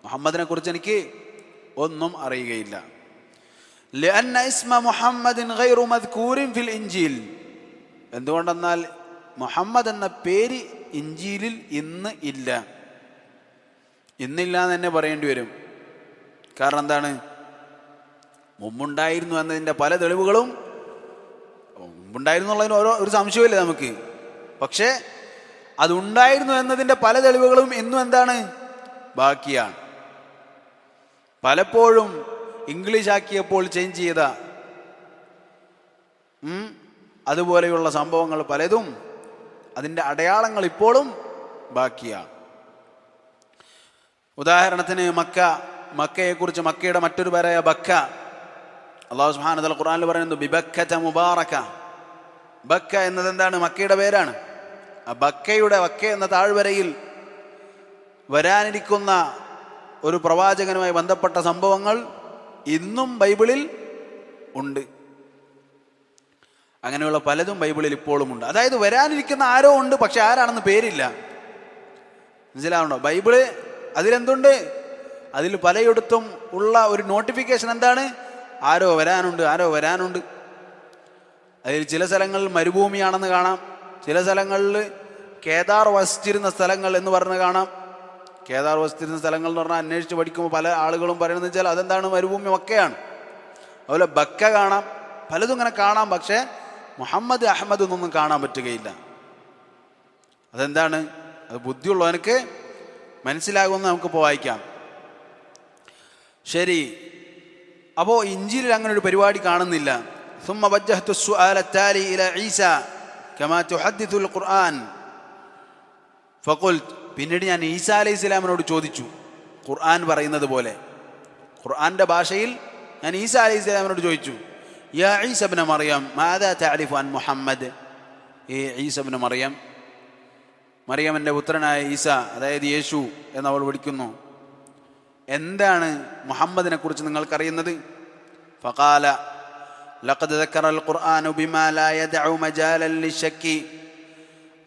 Speaker 1: മുഹമ്മദിനെ കുറിച്ച് എനിക്ക് ഒന്നും അറിയുകയില്ല. لأن اسم محمد غير مذكور في الإنجيل. എന്തുകൊണ്ടെന്നാൽ മുഹമ്മദ് എന്ന പേര് ഇഞ്ചീലിൽ ഇന്ന് ഇല്ല. ഇന്നില്ല എന്ന് തന്നെ പറയേണ്ടി വരും. കാരണം എന്താണ്? മുമ്പുണ്ടായിരുന്നു എന്നതിൻ്റെ പല തെളിവുകളും, മുമ്പുണ്ടായിരുന്നു എന്നുള്ളതിന് ഒരു സംശയമില്ല നമുക്ക്. പക്ഷേ അതുണ്ടായിരുന്നു എന്നതിൻ്റെ പല തെളിവുകളും ഇന്നും എന്താണ്? ബാക്കിയാണ്. പലപ്പോഴും ഇംഗ്ലീഷ് ആക്കിയപ്പോൾ ചേഞ്ച് ചെയ്ത അതുപോലെയുള്ള സംഭവങ്ങൾ പലതും അതിൻ്റെ അടയാളങ്ങൾ ഇപ്പോഴും ബാക്കിയാണ്. ഉദാഹരണത്തിന് മക്കയെക്കുറിച്ച്, മക്കയുടെ മറ്റൊരു പേരായ ബക്ക, അല്ലാഹു സുബ്ഹാനഹു വ തആല ഖുർആനിൽ പറയുന്നു ബിബക്കത മുബാറക. ബക്ക എന്നത് എന്താണ്? മക്കയുടെ പേരാണ്. ആ ബക്ക എന്ന താഴ്വരയിൽ വരാനിരിക്കുന്ന ഒരു പ്രവാചകനുമായി ബന്ധപ്പെട്ട സംഭവങ്ങൾ ഇന്നും ബൈബിളിൽ ഉണ്ട്. അങ്ങനെയുള്ള പലതും ബൈബിളിൽ ഇപ്പോഴും ഉണ്ട്. അതായത് വരാനിരിക്കുന്ന ആരോ ഉണ്ട്, പക്ഷെ ആരാണെന്ന് പേരില്ല. മനസ്സിലാവണോ? ബൈബിള് അതിലെന്തുണ്ട്? അതിൽ പലയിടത്തും ഉള്ള ഒരു നോട്ടിഫിക്കേഷൻ എന്താണ്? ആരോ വരാനുണ്ട്. അതിൽ ചില സ്ഥലങ്ങളിൽ മരുഭൂമിയാണെന്ന് കാണാം, ചില സ്ഥലങ്ങളിൽ കേദാർ വസിച്ചിരുന്ന സ്ഥലങ്ങൾ എന്ന് പറഞ്ഞ് കാണാം. കേദാർ വസിച്ചിരുന്ന സ്ഥലങ്ങൾ എന്ന് പറഞ്ഞാൽ അന്വേഷിച്ച് പഠിക്കുമ്പോൾ പല ആളുകളും പറയുന്നത് വെച്ചാൽ അതെന്താണ്? മരുഭൂമി മക്കയാണ്. അതുപോലെ ബക്ക കാണാം, പലതും ഇങ്ങനെ കാണാം. പക്ഷേ മുഹമ്മദ് അഹമ്മദ് എന്നൊന്നും കാണാൻ പറ്റുകയില്ല. അതെന്താണ്? അത് ബുദ്ധിയുള്ളവനക്ക് മനസ്സിലാകുമെന്ന് നമുക്കിപ്പോൾ വായിക്കാം. ശരി, അപ്പോൾ ഇഞ്ചീലിൽ അങ്ങനെ ഒരു പരിപാടി കാണുന്നില്ല. ثم وجهت السؤال التالي إلى عيسى كما تحدث القرآن فقلت, പിന്നീട് ഞാൻ ഈസാ അലൈഹി സ്വലാമിനോട് ചോദിച്ചു, ഖുർആൻ പറയുന്നത് പോലെ, ഖുർആന്റെ ഭാഷയിൽ ഞാൻ ഈസാ അലൈഹി സ്വലാമിനോട് ചോദിച്ചു, യാ ഈസ ഇബ്ന മറിയം മാദാ തഅരിഫു അൻ മുഹമ്മദ്. ഈസ ഇബ്ന മറിയം, മറിയമിൻ്റെ പുത്രനായ ഈസ, അതായത് യേശു എന്നവൾ വിളിക്കുന്നു, എന്താണ് മുഹമ്മദിനെ കുറിച്ച് നിങ്ങൾക്കറിയുന്നത്? ഫഖാല ലഖദ് ദക്കറ അൽ ഖുർആനു ബിമാ ലാ യദഉ മജാലൻ ലിശക്കി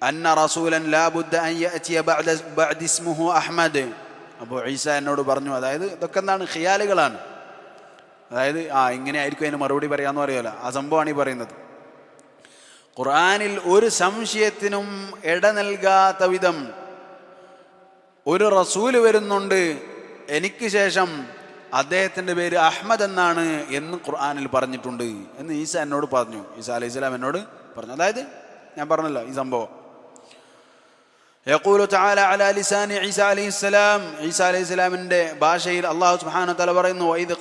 Speaker 1: അന്ന റസൂലൻ ലാ ബുദ്ദ അൻ യഅതിയ ബഅദ ഇസ്മുഹു അഹ്മദ്. അപ്പോൾ ഈസ എന്നോട് പറഞ്ഞു, അതായത് ഇതൊക്കെ എന്താണ്? ഖിയാലുകളാണ്. അതായത് ഇങ്ങനെ ആയിരിക്കും അതിന് മറുപടി പറയാമെന്ന് പറയുമല്ലോ, ആ സംഭവമാണ് ഈ പറയുന്നത്. ഖുർആനിൽ ഒരു സംശയത്തിനും ഇട നൽകാത്ത വിധം ഒരു റസൂല് വരുന്നുണ്ട്, എനിക്ക് ശേഷം അദ്ദേഹത്തിൻ്റെ പേര് അഹ്മദ് എന്നാണ് എന്ന് ഖുർആനിൽ പറഞ്ഞിട്ടുണ്ട് എന്ന് ഈസ എന്നോട് പറഞ്ഞു. ഈസ അലൈഹി സ്വലാം എന്നോട് പറഞ്ഞു. അതായത് ഞാൻ പറഞ്ഞല്ലോ ഈ സംഭവം. യഖൂലു തആല അലാ ലിസാനി ഈസ അലൈഹി സ്വലാം, ഈസ അലൈഹി സ്വലാമിൻ്റെ ഭാഷയിൽ അല്ലാഹു സുബ്ഹാനഹു വ തആല പറയുന്നു, വഇദ്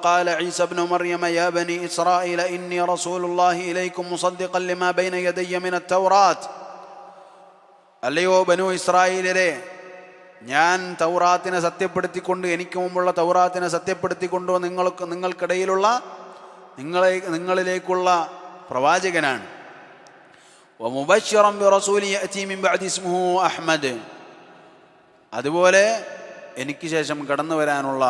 Speaker 1: ഖാല ഈസ ഇബ്നു മറിയം യാ ബനി ഇസ്രായീല ഇന്നി റസൂലുള്ളാഹി ഇലൈക്കും മുസദ്ദിഖൻ ലിമാ ബൈന യദയ്യ മിനത് തൗറാത്ത്. അല്ലയോ ബനു ഇസ്രായേലരെ, ഞാൻ തൗറാത്തിനെ സത്യപ്പെടുത്തിക്കൊണ്ട്, എനിക്ക് മുമ്പുള്ള തൗറാത്തിനെ സത്യപ്പെടുത്തിക്കൊണ്ട് നിങ്ങൾക്കിടയിലുള്ള നിങ്ങളിലേക്കുള്ള പ്രവാചകനാണ്. വമുബശ്ശിറൻ ബിറസൂലി യഅതി മിൻ ബഅദി ഇസ്മുഹു അഹ്മദ്. അതുപോലെ എനിക്ക് ശേഷം കടന്നു വരാനുള്ള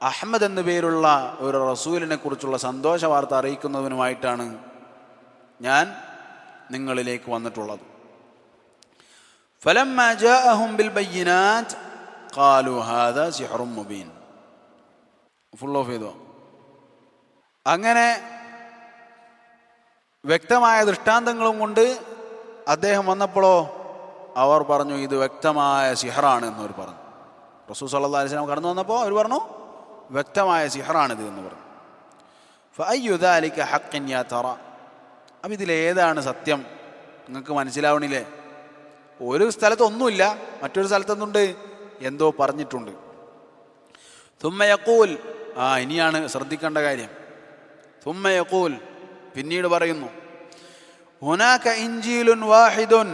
Speaker 1: അഹ്മദ് എന്നു പേരുള്ള ഒരു റസൂലിനെ കുറിച്ചുള്ള സന്തോഷ വാർത്ത അറിയിക്കുന്നതിനുമായിട്ടാണ് ഞാൻ നിങ്ങളിലേക്ക് വന്നിട്ടുള്ളത്. ഫലമ്മ ജാഅഹും ബിൽ ബയ്യിനാത്ത് ഖാലു ഹാദാ സിഹ്റുൻ മുബീൻ. ഫുൾ ഓഫ് ചെയ്തോ? അങ്ങനെ വ്യക്തമായ ദൃഷ്ടാന്തങ്ങളും കൊണ്ട് അദ്ദേഹം വന്നപ്പോഴോ അവർ പറഞ്ഞു, ഇത് വ്യക്തമായ സിഹറാണ് എന്നവർ പറഞ്ഞു. റസൂൽ സല്ലല്ലാഹു അലൈഹി വസല്ലം കടന്നു വന്നപ്പോൾ അവർ പറഞ്ഞു, വ്യക്തമായ സിഹറാണിത് എന്ന് പറഞ്ഞു. ഫഅയ്യു ദാലിക ഹഖ്ഖൻ യാ തറ. അപ്പം ഇതിലേതാണ് സത്യം? നിങ്ങൾക്ക് മനസ്സിലാവണില്ലേ? ഒരു സ്ഥലത്ത് ഒന്നുമില്ല, മറ്റൊരു സ്ഥലത്തൊന്നുണ്ട്, എന്തോ പറഞ്ഞിട്ടുണ്ട്. തുമ്മ യഖൂൽ, ഇനിയാണ് ശ്രദ്ധിക്കേണ്ട കാര്യം. തുമ്മ യഖൂൽ, പിന്നീട് പറയുന്നു, ഹുനാക ഇൻജീലുൻ വാഹിദുൻ,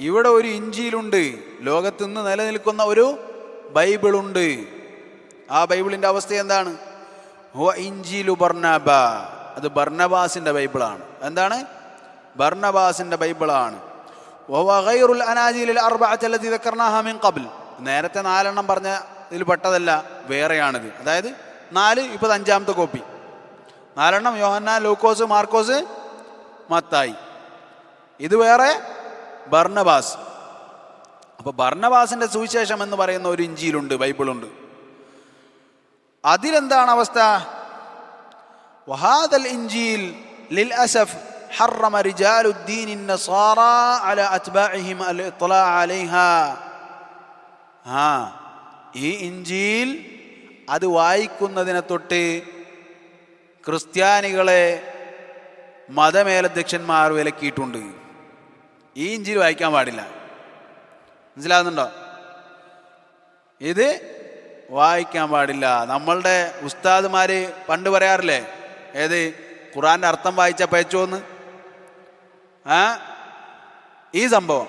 Speaker 1: ഇവിടെ ഒരു ഇഞ്ചീലുണ്ട്, ലോകത്ത് നിന്ന് നിലനിൽക്കുന്ന ഒരു ബൈബിളുണ്ട്. ആ ബൈബിളിൻ്റെ അവസ്ഥ എന്താണ്? ഹുവ ഇൻജീലു ബർനബ, അത് ബർനബാസിൻ്റെ ബൈബിളാണ്. എന്താണ്? ബർനബാസിൻ്റെ ബൈബിളാണ്. വഹുവ ഗൈറുൽ അനാജീലിൽ അർബഅത്തി അല്ലതി ദക്കർനാഹാ മിൻ ഖബ്ൽ, നേരത്തെ 4 പറഞ്ഞ ഇതിൽ പെട്ടതല്ല, വേറെയാണിത്. അതായത് 4, ഇപ്പോൾ 5ാമത്തെ കോപ്പി. 4 യോഹന്നാൻ, ലൂക്കോസ്, മാർക്കോസ്, മത്തായി. ഇത് വേറെ ബർനബാസ്. അപ്പോൾ ബർനബാസിൻ്റെ സുവിശേഷം എന്ന് പറയുന്ന ഒരു ഇഞ്ചീലുണ്ട്, ബൈബിളുണ്ട്. വഅമ്മാ ഇൻജീലു ഈസാ ഫഹുവ ഇൻജീലുൻ മുഫസ്സറുൻ ബിൽ ഇൻജിൽ. എന്നാൽ ഈസാ അലൈഹി സ്വലാമിൻ്റെ ഇഞ്ചീൽ, അതായത് ബൈബിൾ, അത് വേറെയാണ്. വഹുവ ഗൈറുൽ അനാജീലിൽ അർബഅത്തി അല്ലതി ദക്കർനാഹാ മിൻ ഖബ്ൽ, നേരത്തെ 4 പറഞ്ഞ ഇതിൽ പെട്ടതല്ല, വേറെയാണിത്. അതായത് 4, ഇപ്പോൾ 5ാമത്തെ കോപ്പി. 4 യോഹന്നാൻ, ലൂക്കോസ്, മാർക്കോസ്, മത്തായി. ഇത് വേറെ ബർനബാസ്. അപ്പോൾ ബർനബാസിൻ്റെ സുവിശേഷം എന്ന് പറയുന്ന ഒരു ഇഞ്ചീലുണ്ട്, ബൈബിളുണ്ട്. അതിലെന്താണ് അവസ്ഥ? വഹാദൽ ഇൻജീൽ ലിൽഅസഫ് ഹറമ റിജാലുദ്ദീൻ النصارى على أتباعهم الاطلاع عليها. ഈ ഇൻജീൽ അത് വായിക്കുന്നതിനെ തൊട്ട് ക്രിസ്ത്യാനികളെ മതമേലധ്യക്ഷന്മാർ വിലക്കിയിട്ടുണ്ട്. ഈ ഇൻജീൽ വായിക്കാൻ പാടില്ല. മനസ്സിലാകുന്നുണ്ടോ? ഇത് വായിക്കാൻ പാടില്ല. നമ്മളുടെ ഉസ്താദുമാര് പണ്ട് പറയാറില്ലേ, ഏത് ഖുർആന്റെ അർത്ഥം വായിച്ച പയച്ചോന്ന്. ഈ സംഭവം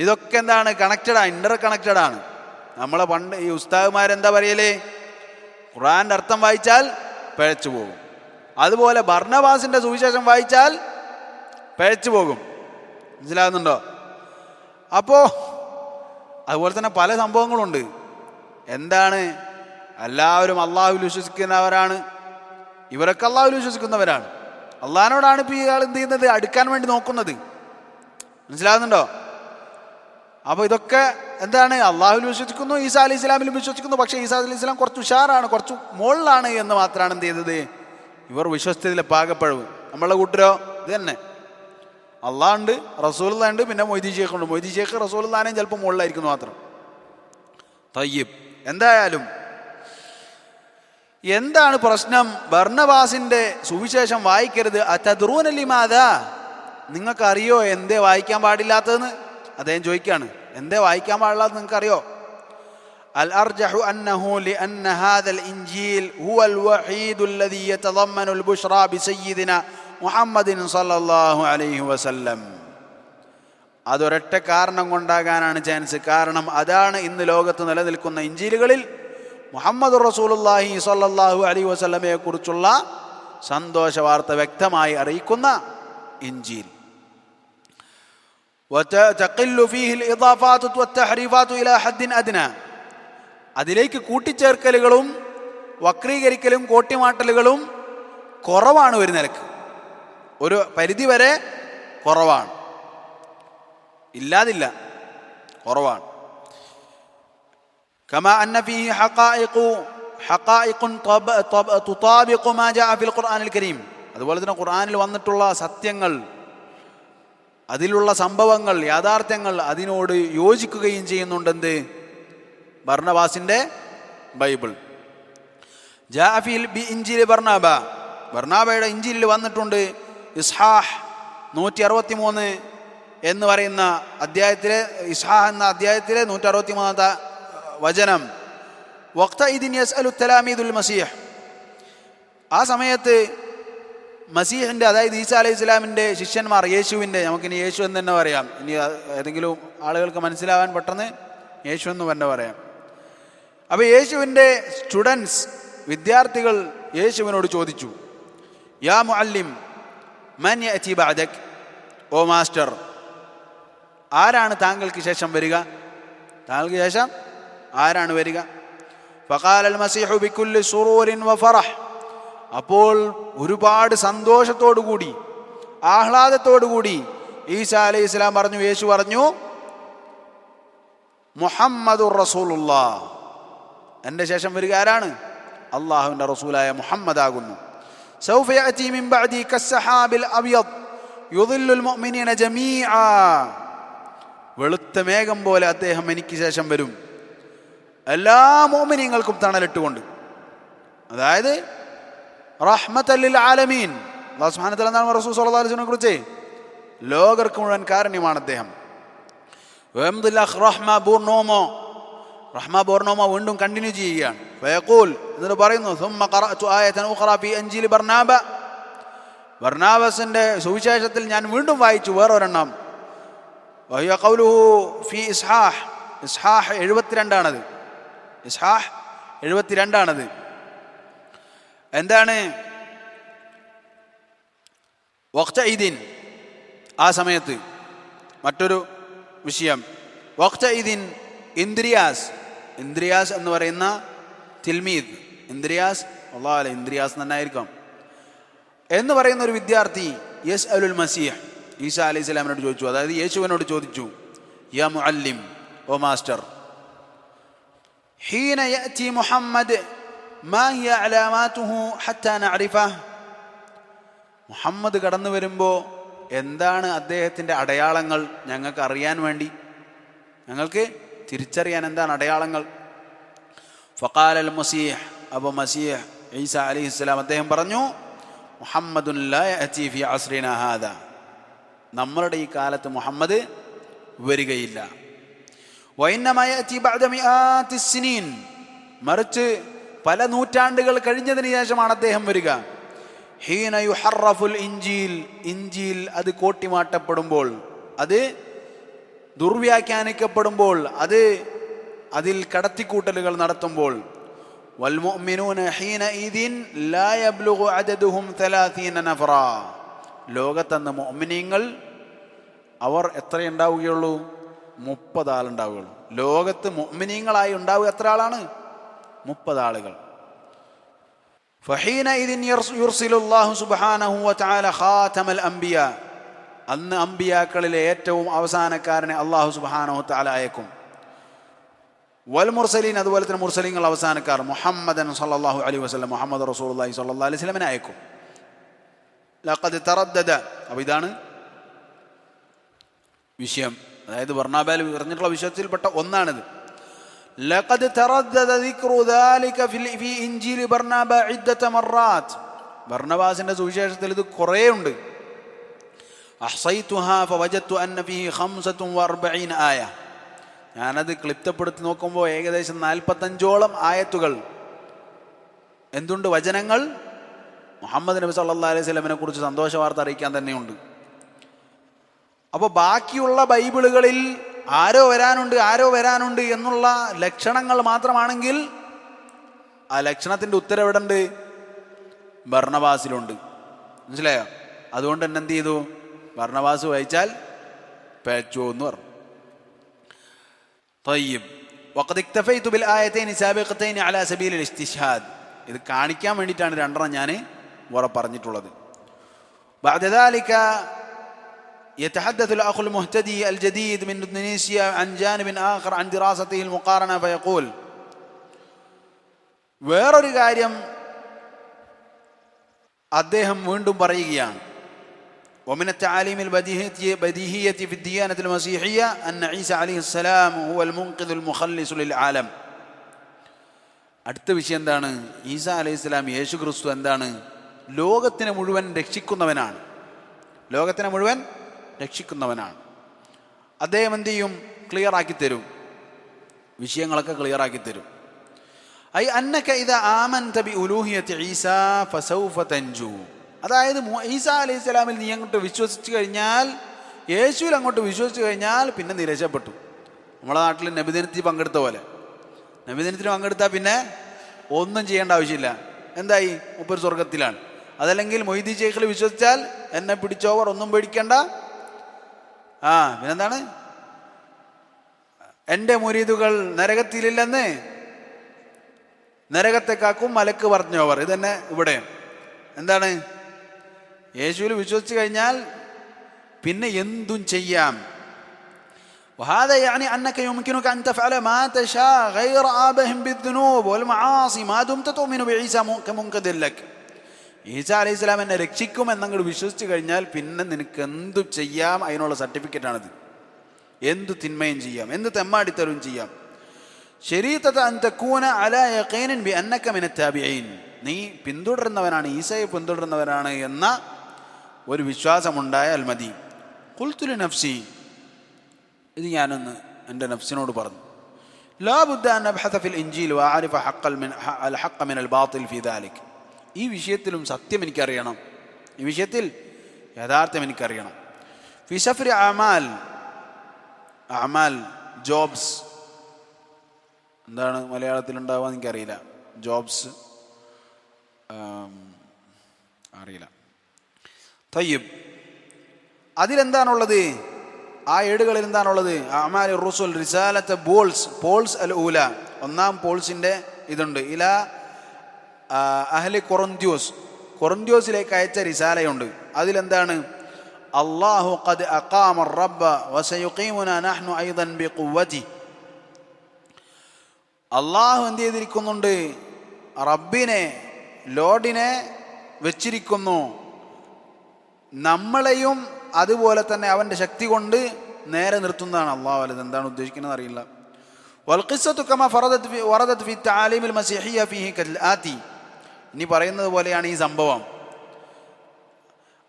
Speaker 1: ഇതൊക്കെ എന്താണ്? കണക്റ്റഡാണ്, ഇന്റർ കണക്റ്റഡാണ്. നമ്മളെ പണ്ട് ഈ ഉസ്താദുമാരെന്താ പറയലേ? ഖുർആന്റെ അർത്ഥം വായിച്ചാൽ പിഴച്ചു പോകും. അതുപോലെ ബർന്നബാസിന്റെ സുവിശേഷം വായിച്ചാൽ പിഴച്ചു പോകും. മനസ്സിലാകുന്നുണ്ടോ? അപ്പോൾ അതുപോലെ തന്നെ പല സംഭവങ്ങളുണ്ട്. എന്താണ്? എല്ലാവരും അള്ളാഹുവിൽ വിശ്വസിക്കുന്നവരാണ്. ഇവരൊക്കെ അള്ളാഹുവിൽ വിശ്വസിക്കുന്നവരാണ്. അള്ളാഹിനോടാണ് ഇപ്പോൾ ഇയാൾ എന്ത് ചെയ്യുന്നത്? അടുക്കാൻ വേണ്ടി നോക്കുന്നത്. മനസ്സിലാകുന്നുണ്ടോ? അപ്പോൾ ഇതൊക്കെ എന്താണ്? അള്ളാഹുവിൽ വിശ്വസിക്കുന്നു, ഈസാ അലൈഹി ഇസ്ലാമിലും വിശ്വസിക്കുന്നു. പക്ഷേ ഈസാ അലൈഹി ഇസ്ലാം കുറച്ച് ഉഷാറാണ്, കുറച്ച് മുകളിലാണ് എന്ന് മാത്രമാണ് എന്ത് ചെയ്തത്? ഇവർ വിശ്വസിച്ചതിൽ പാകപ്പഴവ്. നമ്മളെ കൂട്ടരോ ഇത് തന്നെ. അള്ളാഹ് ഉണ്ട്, റസൂലുള്ളാഹ് ഉണ്ട്, പിന്നെ മൊയ്തീൻ ഷേഖ് ഉണ്ട്. മൊയ്തീൻ ഷേഖ് റസൂലുള്ളാഹിനെയും ചിലപ്പോൾ മുകളിലായിരിക്കുന്നു മാത്രം. തയ്യിബ്. എന്തായാലും എന്താണ് പ്രശ്നം? ബർന്നബാസിന്റെ സുവിശേഷം വായിക്കരുത്. അതദ്റൂന ലിമാദാ? നിങ്ങൾക്കറിയോ എന്തേ വായിക്കാൻ പാടില്ലാത്തതെന്ന്? അദ്ദേഹം ചോദിക്കുകയാണ്, എന്തേ വായിക്കാൻ പാടില്ലാത്തത് നിങ്ങൾക്കറിയോ? അൽ അർജഹു അന്നഹു ലിഅന്ന ഹാദൽ ഇൻജീൽ ഹുവൽ വഹീദുൽ ലദീ യതളമ്മനുൽ ബുശ്റാ ബിസയ്യിദിന മുഹമ്മദിൻ സല്ലല്ലാഹു അലൈഹി വസല്ലം. അതൊരൊറ്റ കാരണം കൊണ്ടാകാനാണ് ചാൻസ്. കാരണം അതാണ് ഇന്ന് ലോകത്ത് നിലനിൽക്കുന്ന ഇൻജീലുകളിൽ മുഹമ്മദ് റസൂലുള്ളാഹി സ്വല്ലല്ലാഹു അലൈഹി വസല്ലമയെ കുറിച്ചുള്ള സന്തോഷ വാർത്ത വ്യക്തമായി അറിയിക്കുന്ന ഇൻജീൽ. വതഖില്ലു ഫീഹി الإضافات والتحريفات إلى حد أدنى. അതിലേക്ക് കൂട്ടിച്ചേർക്കലുകളും വക്രീകരിക്കലും കോട്ടിമാട്ടലുകളും കുറവാണ്. ഒരു നിലക്ക് ഒരു പരിധിവരെ കുറവാണ്, ഇല്ലാതില്ല, കുറവാണ്. كما أن فيه حقائق تطابق ما جاء في القرآن الكريم. അതുപോലെ തന്നെ ഖുർആനിൽ വന്നിട്ടുള്ള സത്യങ്ങൾ, അതിലുള്ള സംഭവങ്ങൾ, യാഥാർത്ഥ്യങ്ങൾ അതിനോട് യോജിക്കുകയും ചെയ്യുന്നുണ്ട്. എന്ത്? ബർന്നബാസിന്റെ ബൈബിൾ. ജാഅ ഫീ ഇൻജീൽ ബർനാബ. ബർനാബയുടെ ഇൻജീലിൽ വന്നിട്ടുണ്ട് ഇസ്ഹാഹ് 163 എന്ന് പറയുന്ന അധ്യായത്തിലെ, ഇസ്ഹാഹ് എന്ന അധ്യായത്തിലെ 163 വചനം. വഖ്തഇദിൻ യസ്അലു തലാമീദുൽ മസീഹ്. ആ സമയത്ത് മസീഹിൻ്റെ, അതായത് ഈസാ അലൈഹി ഇസ്ലാമിൻ്റെ ശിഷ്യന്മാർ, യേശുവിൻ്റെ, നമുക്കിനി യേശു എന്ന് തന്നെ പറയാം, ഇനി ഏതെങ്കിലും ആളുകൾക്ക് മനസ്സിലാവാൻ പെട്ടെന്ന് യേശു എന്ന് തന്നെ പറയാം. അപ്പോൾ യേശുവിൻ്റെ സ്റ്റുഡൻസ്, വിദ്യാർത്ഥികൾ യേശുവിനോട് ചോദിച്ചു, യാ മുഅല്ലിം മൻ യഅതി ബഅദക്? ഓ മാസ്റ്റർ, ആരാണ് താങ്കൾക്ക് ശേഷം വരിക? താങ്കൾക്ക് ശേഷം ആരാണ് വരിക? ഫഖാലൽ മസീഹു ബികുല്ലി സുറൂരിൻ വഫറഹ്. അപ്പോൾ ഒരുപാട് സന്തോഷത്തോടുകൂടി ആഹ്ലാദത്തോടുകൂടി ഈസാ അലൈഹി ഇസ്ലാം പറഞ്ഞു, യേശു പറഞ്ഞു, മുഹമ്മദുർ റസൂലുള്ളാഹ്, എൻ്റെ ശേഷം വരിക ആരാണ്? അള്ളാഹുവിൻ്റെ റസൂലായ മുഹമ്മദ് ആകുന്നു. സൗഫ യഅതി മിൻ ബഅദി കസ്സഹാബിൽ അബ്യദ് യുദില്ലുൽ മുഅ്മിനീന ജമീഅ. വെളുത്ത മേഘം പോലെ അദ്ദേഹം എനിക്ക് ശേഷം വരും, എല്ലാ മുഅ്മിനീങ്ങൾക്കും തണലിട്ടുകൊണ്ട്. അതായത് റഹ്മത്തൽ ലിൽ ആലമീൻ. അല്ലാഹു സുബ്ഹാനഹു വ തആല എന്താണ് റസൂൽ സ്വല്ലല്ലാഹു അലൈഹി വസല്ലമയെ കുറിച്ച്? ലോകർക്ക് മുഴുവൻ കാരുണ്യമാണ് അദ്ദേഹം. റഹ്മ ബോർണോമോ വീണ്ടും കണ്ടിന്യൂ ചെയ്യുകയാണ്. ഫയഖൂൽ, എന്നിട്ട് പറയുന്നു, സുമ്മ ഖറഅതു ആയതൻ ഉഖറ ഫീ ഇൻജീൽ ബർനാബ. ബർനാബസിന്റെ സുവിശേഷത്തിൽ ഞാൻ വീണ്ടും വായിച്ചു വേറൊരെണ്ണം. വഹിയ ഖൗലുഹു ഫീ ഇസ്ഹാഹ്. ഇസ്ഹാഹ് 72 ആണത്. ഇസ്ഹാഹ് 72 ആണത്. എന്താണ്? വഖ്തഇദിൻ, ആ സമയത്ത് മറ്റൊരു വിഷയം. വഖ്തഇദിൻ ഇന്ദ്രിയാസ്. ഇന്ദ്രിയാസ് എന്ന് പറയുന്ന തിൽമീദ്, ഇന്ദ്രിയാസ്, അല്ലാഹ് ഇന്ദ്രിയാസ് തന്നെയായിരിക്കാം എന്ന് പറയുന്ന ഒരു വിദ്യാർത്ഥി യസ്അലുൽ മസീഹ്, ഈസാ അലൈഹി സ്വലാമിനോട് ചോദിച്ചു, അതായത് യേശുവിനോട് ചോദിച്ചു, യാ മുഅല്ലിം, ഓ മാസ്റ്റർ, ഹീന യഅതി മുഹമ്മദ് മാ ഹിയ അലാമാതുഹു ഹത്താ നഅരിഫഹ്. മുഹമ്മദ് കടന്നു വരുമ്പോൾ എന്താണ് അദ്ദേഹത്തിൻ്റെ അടയാളങ്ങൾ ഞങ്ങൾക്ക് അറിയാൻ വേണ്ടി, ഞങ്ങൾക്ക് തിരിച്ചറിയാൻ എന്താണ് അടയാളങ്ങൾ? ഫഖാല അൽ മസീഹ്, അപ്പോൾ മസീഹ് ഈസ അലൈഹിസ്സലാം അദ്ദേഹം പറഞ്ഞു, മുഹമ്മദുൻ ലാ യഅതി ഫി അസ്രിനാ ഹാദാ, നമ്മളുടെ ഈ കാലത്ത് മുഹമ്മദ് വരികയില്ല. വഇന്നമാ യഅതി ബഅദ മിആത്തി സിനീൻ, മറിച്ച് പല നൂറ്റാണ്ടുകൾ കഴിഞ്ഞതിന് ശേഷമാണ് അദ്ദേഹം വരിക. ഹീന യുഹറഫുൽ ഇൻജീൽ, ഇൻജീൽ അത് കോട്ടിമാട്ടപ്പെടുമ്പോൾ, അത് ദുർവ്യാഖ്യാനിക്കപ്പെടുമ്പോൾ, അതിൽ കടത്തിക്കൂട്ടലുകൾ നടത്തുമ്പോൾ. വൽമുഅ്മിനൂന ഹീനഇദിൻ ലാ യബ്ലുഗു അദദുഹും 30 നഫറാ, ലോകത്തന്ന് മുഅ്മിനീങ്ങൾ അവർ എത്രയുണ്ടാവുകയുള്ളൂ? 30 ആളുണ്ടാവുകയുള്ളൂ. ലോകത്ത് മുഅ്മിനീങ്ങളായി ഉണ്ടാവുക എത്ര ആളാണ്? 30 ആളുകൾ. ഫഹീനഇദിൻ യുർസിലുല്ലാഹു സുബ്ഹാനഹു വതആല ഖാതമൽ അംബിയാ, അന്ന് അംബിയാക്കളിലെ ഏറ്റവും അവസാനക്കാരനെ അല്ലാഹു സുബ്ഹാനഹു വതആല അയക്കും. വൽ മുർസലീൻ, അതുപോലെ തന്നെ മുർസലീങ്ങൾ അവസാനക്കാർ, മുഹമ്മദൻ സല്ലല്ലാഹു അലൈഹി വസല്ലം, മുഹമ്മദ് റസൂലുള്ളാഹി സ്വല്ലല്ലാഹു അലൈഹി വസല്ലമനെ അയക്കും. ലഖദ് തറദ്ദദ, അപ്പോൾ ഇതാണ് വിഷയം, അതായത് ബർണബായിൽ പറഞ്ഞിട്ടുള്ള വിഷയത്തിൽപ്പെട്ട ഒന്നാണിത്. ലഖദ് തറദ്ദദ ദിക്റു ദാലിക ഫി ഇൻജീൽ ബർണബ ഇദ്ദത മറാത്ത്, ബർണബാസിന്റെ സുവിശേഷത്തിൽ ഇത് കുറേ ഉണ്ട്. അഹ്സൈതുഹാ ഫവജദ്തു അന്ന ഫീഹി 45 ആയ, ഞാനത് ക്ലിപ്തപ്പെടുത്തി നോക്കുമ്പോൾ ഏകദേശം 45ഓളം ആയത്തുകൾ, എന്തുണ്ട്? വചനങ്ങൾ മുഹമ്മദ് നബി സല്ലല്ലാഹു അലൈഹി വസല്ലമയെ കുറിച്ച് സന്തോഷ വാർത്ത അറിയിക്കാൻ തന്നെയുണ്ട്. അപ്പോൾ ബാക്കിയുള്ള ബൈബിളുകളിൽ ആരോ വരാനുണ്ട് എന്നുള്ള ലക്ഷണങ്ങൾ മാത്രമാണെങ്കിൽ ആ ലക്ഷണത്തിൻ്റെ ഉത്തരവിടണ്ട് ബർണബാസിലുണ്ട്. മനസ്സിലായോ? അതുകൊണ്ട് തന്നെ എന്ത് ചെയ്തു? ബർണബാസ് വായിച്ചാൽ പേച്ചോ എന്ന് പറഞ്ഞു. طيب وقد اكتفيت بالآيتين السابقتين على سبيل الاستشهاد, ഇത് കാണിക്കാൻ വേണ്ടിയിട്ടാണ് രണ്ടെണ്ണം ഞാൻ വേറെ പറഞ്ഞിട്ടുള്ളത്. بعد ذلك يتحدث الأخ المهتدي الجديد من إندونيسيا عن جانب آخر عن دراسته المقارنة فيقول, വേറൊരു കാര്യം അദ്ദേഹം വീണ്ടും പറയുകയാണ്. ومن التعاليم البديهية في الديانة المسيحية أن عيسى عليه السلام هو المنقذ المخلص للعالم. അടുത്ത വിഷയം എന്താണ്? ഈസ അലൈഹിസ്സലാം, യേശു ക്രിസ്തു എന്താണ്? ലോകത്തിനെ മുഴുവൻ രക്ഷിക്കുന്നവനാണ്. ലോകത്തിനെ മുഴുവൻ രക്ഷിക്കുന്നവനാണ്. അദ്ദേഹം എന്ത് ചെയ്യും? ക്ലിയർ ആക്കി തരും, വിഷയങ്ങളൊക്കെ ക്ലിയർ ആക്കി തരും. ഐ അന്നക ഇദാ ആമൻത ബി ഉലൂഹിയത്തി ഈസ ഫസൗഫ തൻജു, അതായത് ഈസ അലൈഹി സ്വലാമിൽ നീ അങ്ങോട്ട് വിശ്വസിച്ച് കഴിഞ്ഞാൽ, യേശുവിൽ അങ്ങോട്ട് വിശ്വസിച്ച് കഴിഞ്ഞാൽ പിന്നെ നീ രക്ഷപ്പെട്ടു. നമ്മളെ നാട്ടിൽ നബിദിനത്തിൽ പങ്കെടുത്ത പോലെ, നബിദിനത്തിന് പങ്കെടുത്താൽ പിന്നെ ഒന്നും ചെയ്യേണ്ട ആവശ്യമില്ല. എന്തായി? മൂപ്പര് സ്വർഗത്തിലാണ്. അതല്ലെങ്കിൽ മൊയ്തി ശൈഖിൽ വിശ്വസിച്ചാൽ എന്നെ പിടിച്ചോവർ, ഒന്നും പേടിക്കണ്ട. പിന്നെന്താണ്? എൻ്റെ മുരീദുകൾ നരകത്തിലില്ലെന്ന് നരകത്തെ കാക്കും മലക്ക് പറഞ്ഞോവർ. ഇതന്നെ ഇവിടെ എന്താണ്? യേശുവിൽ വിശ്വസിച്ച് കഴിഞ്ഞാൽ പിന്നെ എന്തും ചെയ്യാം. وهذا يعني أنك يمكنك أن تفعل ما تشاء غير آبه بالذنوب والمعاصي ما دمت تؤمن بعيسى كمنقذ لك. ഈസ അലൈഹി സ്വലാം എന്നെ രക്ഷിക്കും എന്നങ്ങോട്ട് വിശ്വസിച്ച് കഴിഞ്ഞാൽ പിന്നെ നിനക്ക് എന്തു ചെയ്യാം, അതിനുള്ള സർട്ടിഫിക്കറ്റാണിത്. എന്തു തിന്മയും ചെയ്യാം, എന്ത് തെമ്മാടിത്തരവും ചെയ്യാം. ശരീഅത അൻ തകൂന അലാ യഖീനിൻ ബിഅന്നക മിനത് താബിഈൻ, നീ പിന്തുടരുന്നവനാണ്, ഈസയെ പിന്തുടരുന്നവനാണ് എന്ന ഒരു വിശ്വാസമുണ്ടായാൽ മതി. ഖുൽതു ലിനഫ്സി, ഇത് ഞാനൊന്ന് എൻ്റെ നഫ്സിനോട് പറഞ്ഞു. ലാ ബുദ്ദ അൻ അബ്ഹത ഫിൽ ഇൻജീൽ വഅരിഫ അൽ ഹഖ് മിനൽ ബാത്തിൽ ഫി ദാലിക്, ഈ വിഷയത്തിലും സത്യം എനിക്കറിയണം, ഈ വിഷയത്തിൽ യഥാർത്ഥം എനിക്കറിയണം. ഫി സഫ്രി അമാൽ ജോബ്സ്, എന്താണ് മലയാളത്തിൽ ഉണ്ടാവുക എനിക്കറിയില്ല. ജോബ്സ് അറിയില്ല. തയ്യിബ്, അതിലെന്താണുള്ളത്? ആ ഏടുകളിൽ എന്താണുള്ളത്? അമാൽ റുസുൽ റിസാലത്ത് പോൾസ് അൽ ഊല, ഒന്നാം പോൾസിൻ്റെ ഇതുണ്ട്. ഇല അഹ്ലി കൊറിന്ത്യോസിലേക്ക് അയച്ച റിസാലയുണ്ട്. അതിലെന്താണ്? അല്ലാഹു ഖദ് അഖാമ റബ്ബ വസയുഖീമുനാ നഹ്നു ഐദൻ ബിഖുവതി, അള്ളാഹു എന്ത് ചെയ്തിരിക്കുന്നുണ്ട്? റബ്ബിനെ, ലോഡിനെ വെച്ചിരിക്കുന്നു. നമ്മളെയും അതുപോലെ തന്നെ അവൻ്റെ ശക്തി കൊണ്ട് നേരെ നിർത്തുന്നതാണ്. അള്ളാഹു അല്ലത് എന്താണ് ഉദ്ദേശിക്കുന്നത് അറിയില്ല. വൽഖിസ്സത്തു കമാ വറദത് ഫി തആലീമിൽ മസീഹിയ്യ ഫീഹി കൽആതി. ഇനി പറയുന്നത് പോലെയാണ് ഈ സംഭവം.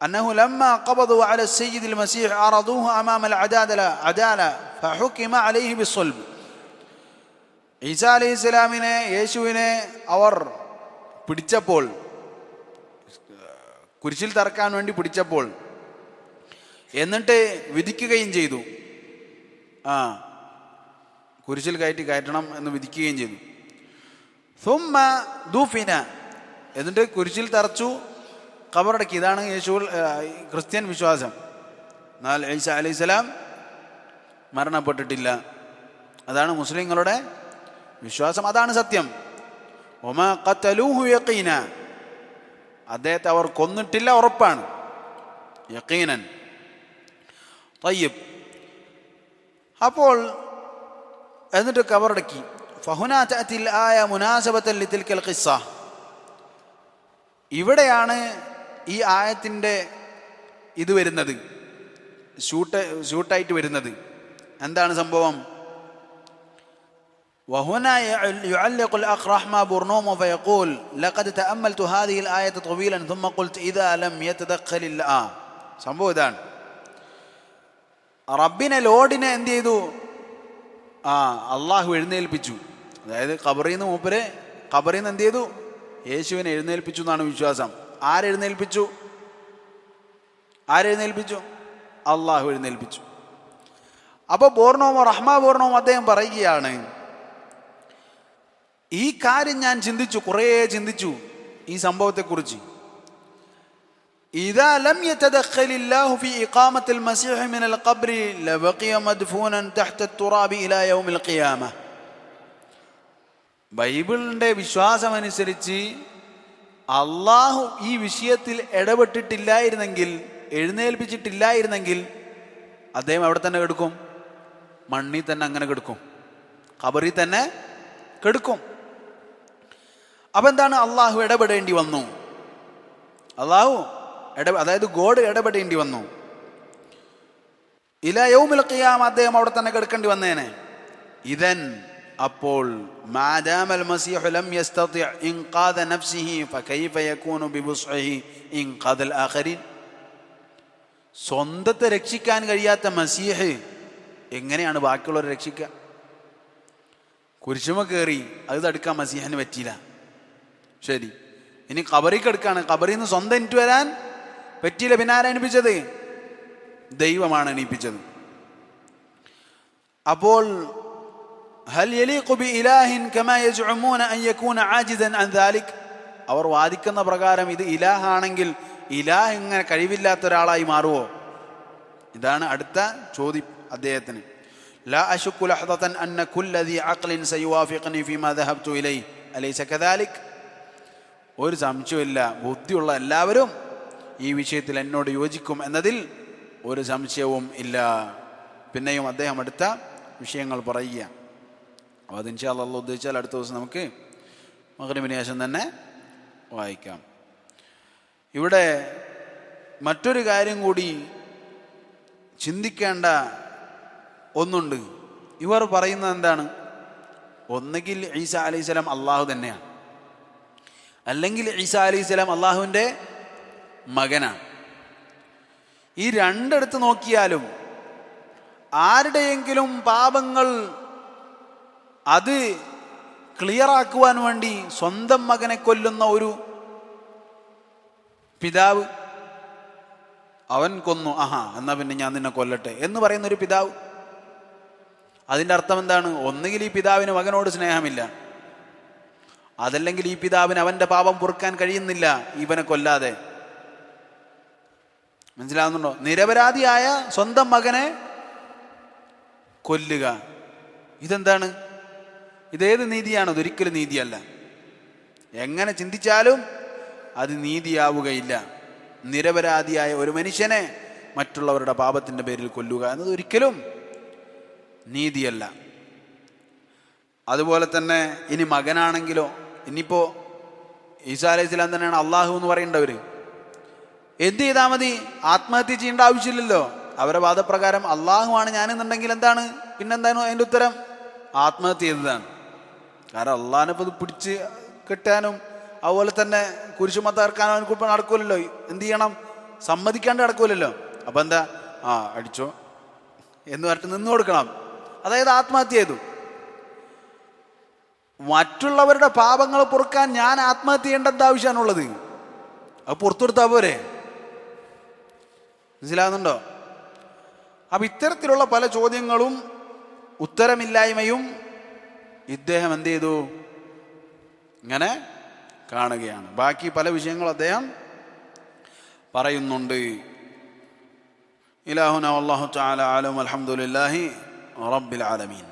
Speaker 1: അന്നഹു ലമ്മ ഖബദു അല സയ്യിദിൽ മസീഹ് അറദൂഹു അമാമ അദാല ഫഹുകിമ അലൈഹി ബിസ്സൽബ്. ഈസാ അലൈഹിസ്സലാമിനെ, യേശുവിനെ അവർ പിടിച്ചപ്പോൾ, കുരിശിൽ തറക്കാൻ വേണ്ടി പിടിച്ചപ്പോൾ, എന്നിട്ട് വിധിക്കുകയും ചെയ്തു. കുരിശിൽ കയറ്റണം എന്ന് വിധിക്കുകയും ചെയ്തു. സുമ്മ ദുഫിന, എന്നിട്ട് കുരിശിൽ തറച്ചു, ഖബറടക്കി. ഇതാണ് ക്രിസ്ത്യൻ വിശ്വാസം. എന്നാൽ ഈസാ അലൈഹിസ്സലാം മരണപ്പെട്ടിട്ടില്ല. അതാണ് മുസ്ലിങ്ങളുടെ വിശ്വാസം, അതാണ് സത്യം. വമാ ഖതലൂഹു യഖീന, അദ്ദേഹത്തെ അവർ കൊന്നിട്ടില്ല, ഉറപ്പാണ്. യഖീനൻ. തയ്യിബ്. അപ്പോൾ എന്നിട്ട് ഖബറടക്കി. ഫഹുനാ തഅതിൽ ആയ മുനാസബതൻ ലിതിൽകൽ ഖിസ്സ. ഇവിടെയാണ് ഈ ആയത്തിൻ്റെ ഇത് വരുന്നത്, ഷൂട്ടായിട്ട് വരുന്നത്. എന്താണ് സംഭവം? وهنا يعلق الأخ رحمة برنومو فيقول لقد تأملت هذه الآية طويلا ثم قلت إذا لم يتدخل الله. സംഭവം ഇതാണ്. റബ്ബിനെ, ലോഡിനെ എന്ത് ചെയ്തു? അള്ളാഹു എഴുന്നേൽപ്പിച്ചു. അതായത് ഖബറിൽ നിന്ന് എന്ത് ചെയ്തു? യേശുവിനെ എഴുന്നേൽപ്പിച്ചു എന്നാണ് വിശ്വാസം. ആരെഴുന്നേൽപ്പിച്ചു? അള്ളാഹു എഴുന്നേൽപ്പിച്ചു. അപ്പോൾ റഹ്മ അദ്ദേഹം പറയുകയാണ്, ഈ കാര്യം ഞാൻ കുറേ ചിന്തിച്ചു ഈ സംഭവത്തെക്കുറിച്ച്. إذا لم يتدخل الله في إقامة المسيح من القبر لبقي مدفونا تحت التراب إلى يوم القيامة. ബൈബിളിൻ്റെ വിശ്വാസമനുസരിച്ച് അള്ളാഹു ഈ വിഷയത്തിൽ എഴുന്നേൽപ്പിച്ചിട്ടില്ലായിരുന്നെങ്കിൽ അദ്ദേഹം എവിടെ തന്നെ കിടക്കും? മണ്ണിൽ തന്നെ അങ്ങനെ കിടക്കും, ഖബറിൽ തന്നെ കിടക്കും. അപ്പം എന്താണ്? അള്ളാഹു ഇടപെടേണ്ടി വന്നു. അതായത് ഗോഡ് ഇടപെടേണ്ടി വന്നു. ഇലാ യൗമിൽ ഖിയാമ അദ്ദേഹം അവിടെ തന്നെ കിടക്കേണ്ടി വന്നേനെ. ഇദൻ, അപ്പോൾ മാദാമൽ മസീഹു ലം യസ്തതി ഇൻഖാദ നഫ്സിഹി ഫകൈഫ യകൂനു ബിബുസ്ഇഹി ഇൻഖാദൽ ആഖരീൻ. സ്വന്തത്തെ രക്ഷിക്കാൻ കഴിയാത്ത മസീഹ് എങ്ങനെയാണ് ബാക്കിയുള്ളവരെ രക്ഷിക്കുക? കുരിശുമ കയറി അത് തടുക്കാൻ മസീഹിന് പറ്റിയില്ല. ശരി, ഇനി ഖബറിൽ കിടക്കാണ്, ഖബറിൽ നിന്ന് സ്വന്തം എനിക്ക് വരാൻ പറ്റിയില്ല. പിന്നെ ആരാ എണീപ്പിച്ചത്? ദൈവമാണ് എണീപ്പിച്ചത്. അപ്പോൾ ഹൽ യലീഖു ബി ഇലാഹിൻ കമാ യസ്ഉമൂന അൻ യകൂന ആജിസൻ അൻ ദാലിക്. അവർ വാദിക്കുന്ന പ്രകാരം ഇത് ഇലാഹാണെങ്കിൽ ഇലാഹ് ഇങ്ങനെ കഴിവില്ലാത്ത ഒരാളായി മാറുമോ? ഇതാണ് അടുത്ത ചോദ്യം അദ്ദേഹത്തിന്. ലാ അശുക്കു ലഹ്ദതൻ അന്ന കുല്ലദി അഖ്ലിൻ സയുവാഫിഖനി ഫീമാ ദഹബ്തു ഇലൈഹി അലൈസ കദാലിക്. ഒരു സംശയമില്ല, ബുദ്ധിയുള്ള എല്ലാവരും ഈ വിഷയത്തിൽ എന്നോട് യോജിക്കും എന്നതിൽ ഒരു സംശയവും ഇല്ല. പിന്നെയും അദ്ദേഹം അടുത്ത വിഷയങ്ങൾ പറയുക. അപ്പോൾ അത് ഇൻഷാ അല്ലാഹ് ഉദ്ദേശിച്ചാൽ അടുത്ത ദിവസം നമുക്ക് മഗ്‌രിബിന് ശേഷം തന്നെ വായിക്കാം. ഇവിടെ മറ്റൊരു കാര്യം കൂടി ചിന്തിക്കേണ്ട ഒന്നുണ്ട്. ഇവർ പറയുന്നത് എന്താണ്? ഒന്നുകിൽ ഈസാ അലൈഹിസ്സലാം അള്ളാഹു തന്നെയാണ്, അല്ലെങ്കിൽ ഈസാ അലൈഹിസ്സലാം അള്ളാഹുവിൻ്റെ മകനാണ്. ഈ രണ്ടിടത്ത് നോക്കിയാലും ആരുടെയെങ്കിലും പാപങ്ങൾ അത് ക്ലിയറാക്കുവാൻ വേണ്ടി സ്വന്തം മകനെ കൊല്ലുന്ന ഒരു പിതാവ്, അവൻ കൊന്നു, എന്നാ പിന്നെ ഞാൻ നിന്നെ കൊല്ലട്ടെ എന്ന് പറയുന്നൊരു പിതാവ്. അതിൻ്റെ അർത്ഥം എന്താണ്? ഒന്നുകിൽ ഈ പിതാവിന് മകനോട് സ്നേഹമില്ല, അതല്ലെങ്കിൽ ഈ പിതാവിന് അവൻ്റെ പാപം പൊറുക്കാൻ കഴിയുന്നില്ല ഇവനെ കൊല്ലാതെ. മനസ്സിലാവുന്നുണ്ടോ? നിരപരാധിയായ സ്വന്തം മകനെ കൊല്ലുക, ഇതെന്താണ്? ഇതേത് നീതിയാണ്? അതൊരിക്കലും നീതിയല്ല. എങ്ങനെ ചിന്തിച്ചാലും അത് നീതിയാവുകയില്ല. നിരപരാധിയായ ഒരു മനുഷ്യനെ മറ്റുള്ളവരുടെ പാപത്തിൻ്റെ പേരിൽ കൊല്ലുക എന്നത് ഒരിക്കലും നീതിയല്ല. അതുപോലെ തന്നെ ഇനി മകനാണെങ്കിലോ, ഇനിയിപ്പോൾ ഈസാ അലൈഹി സ്വലാം തന്നെയാണ് അള്ളാഹു എന്ന് പറയേണ്ടവർ. എന്ത് ചെയ്താൽ മതി? ആത്മഹത്യ ചെയ്യേണ്ട ആവശ്യമില്ലല്ലോ. അവരുടെ വാദപ്രകാരം അള്ളാഹു ആണ് ഞാനെന്നുണ്ടെങ്കിൽ എന്താണ്, പിന്നെന്താണ് അതിൻ്റെ ഉത്തരം? ആത്മഹത്യ ചെയ്തതാണ്. കാരണം അള്ളാഹിനെപ്പോൾ ഇത് പിടിച്ച് കെട്ടാനും അതുപോലെ തന്നെ കുരിശുമ തകർക്കാനും അവനക്ക് നടക്കൂലല്ലോ. എന്ത് ചെയ്യണം? സമ്മതിക്കാണ്ട് നടക്കൂലല്ലോ. അപ്പം എന്താ, അടിച്ചോ എന്ന് പറഞ്ഞിട്ട് നിന്ന് കൊടുക്കണം. അതായത് ആത്മഹത്യ ചെയ്തു. മറ്റുള്ളവരുടെ പാപങ്ങൾ പൊറുക്കാൻ ഞാൻ ആത്മഹത്യ ചെയ്യേണ്ട എന്താ ആവശ്യമാണുള്ളത്? അത് പുറത്തു കൊടുത്താൽ പോരെ? മനസ്സിലാകുന്നുണ്ടോ? അപ്പം ഇത്തരത്തിലുള്ള പല ചോദ്യങ്ങളും ഉത്തരമില്ലായ്മയും ഇദ്ദേഹം എന്ത് ചെയ്തു? ഇങ്ങനെ കാണുകയാണ്. ബാക്കി പല വിഷയങ്ങളും അദ്ദേഹം പറയുന്നുണ്ട്. ഇലാഹുന വല്ലാഹു തആല അലം. അൽഹംദുലില്ലാഹി റബ്ബിൽ ആലമീൻ.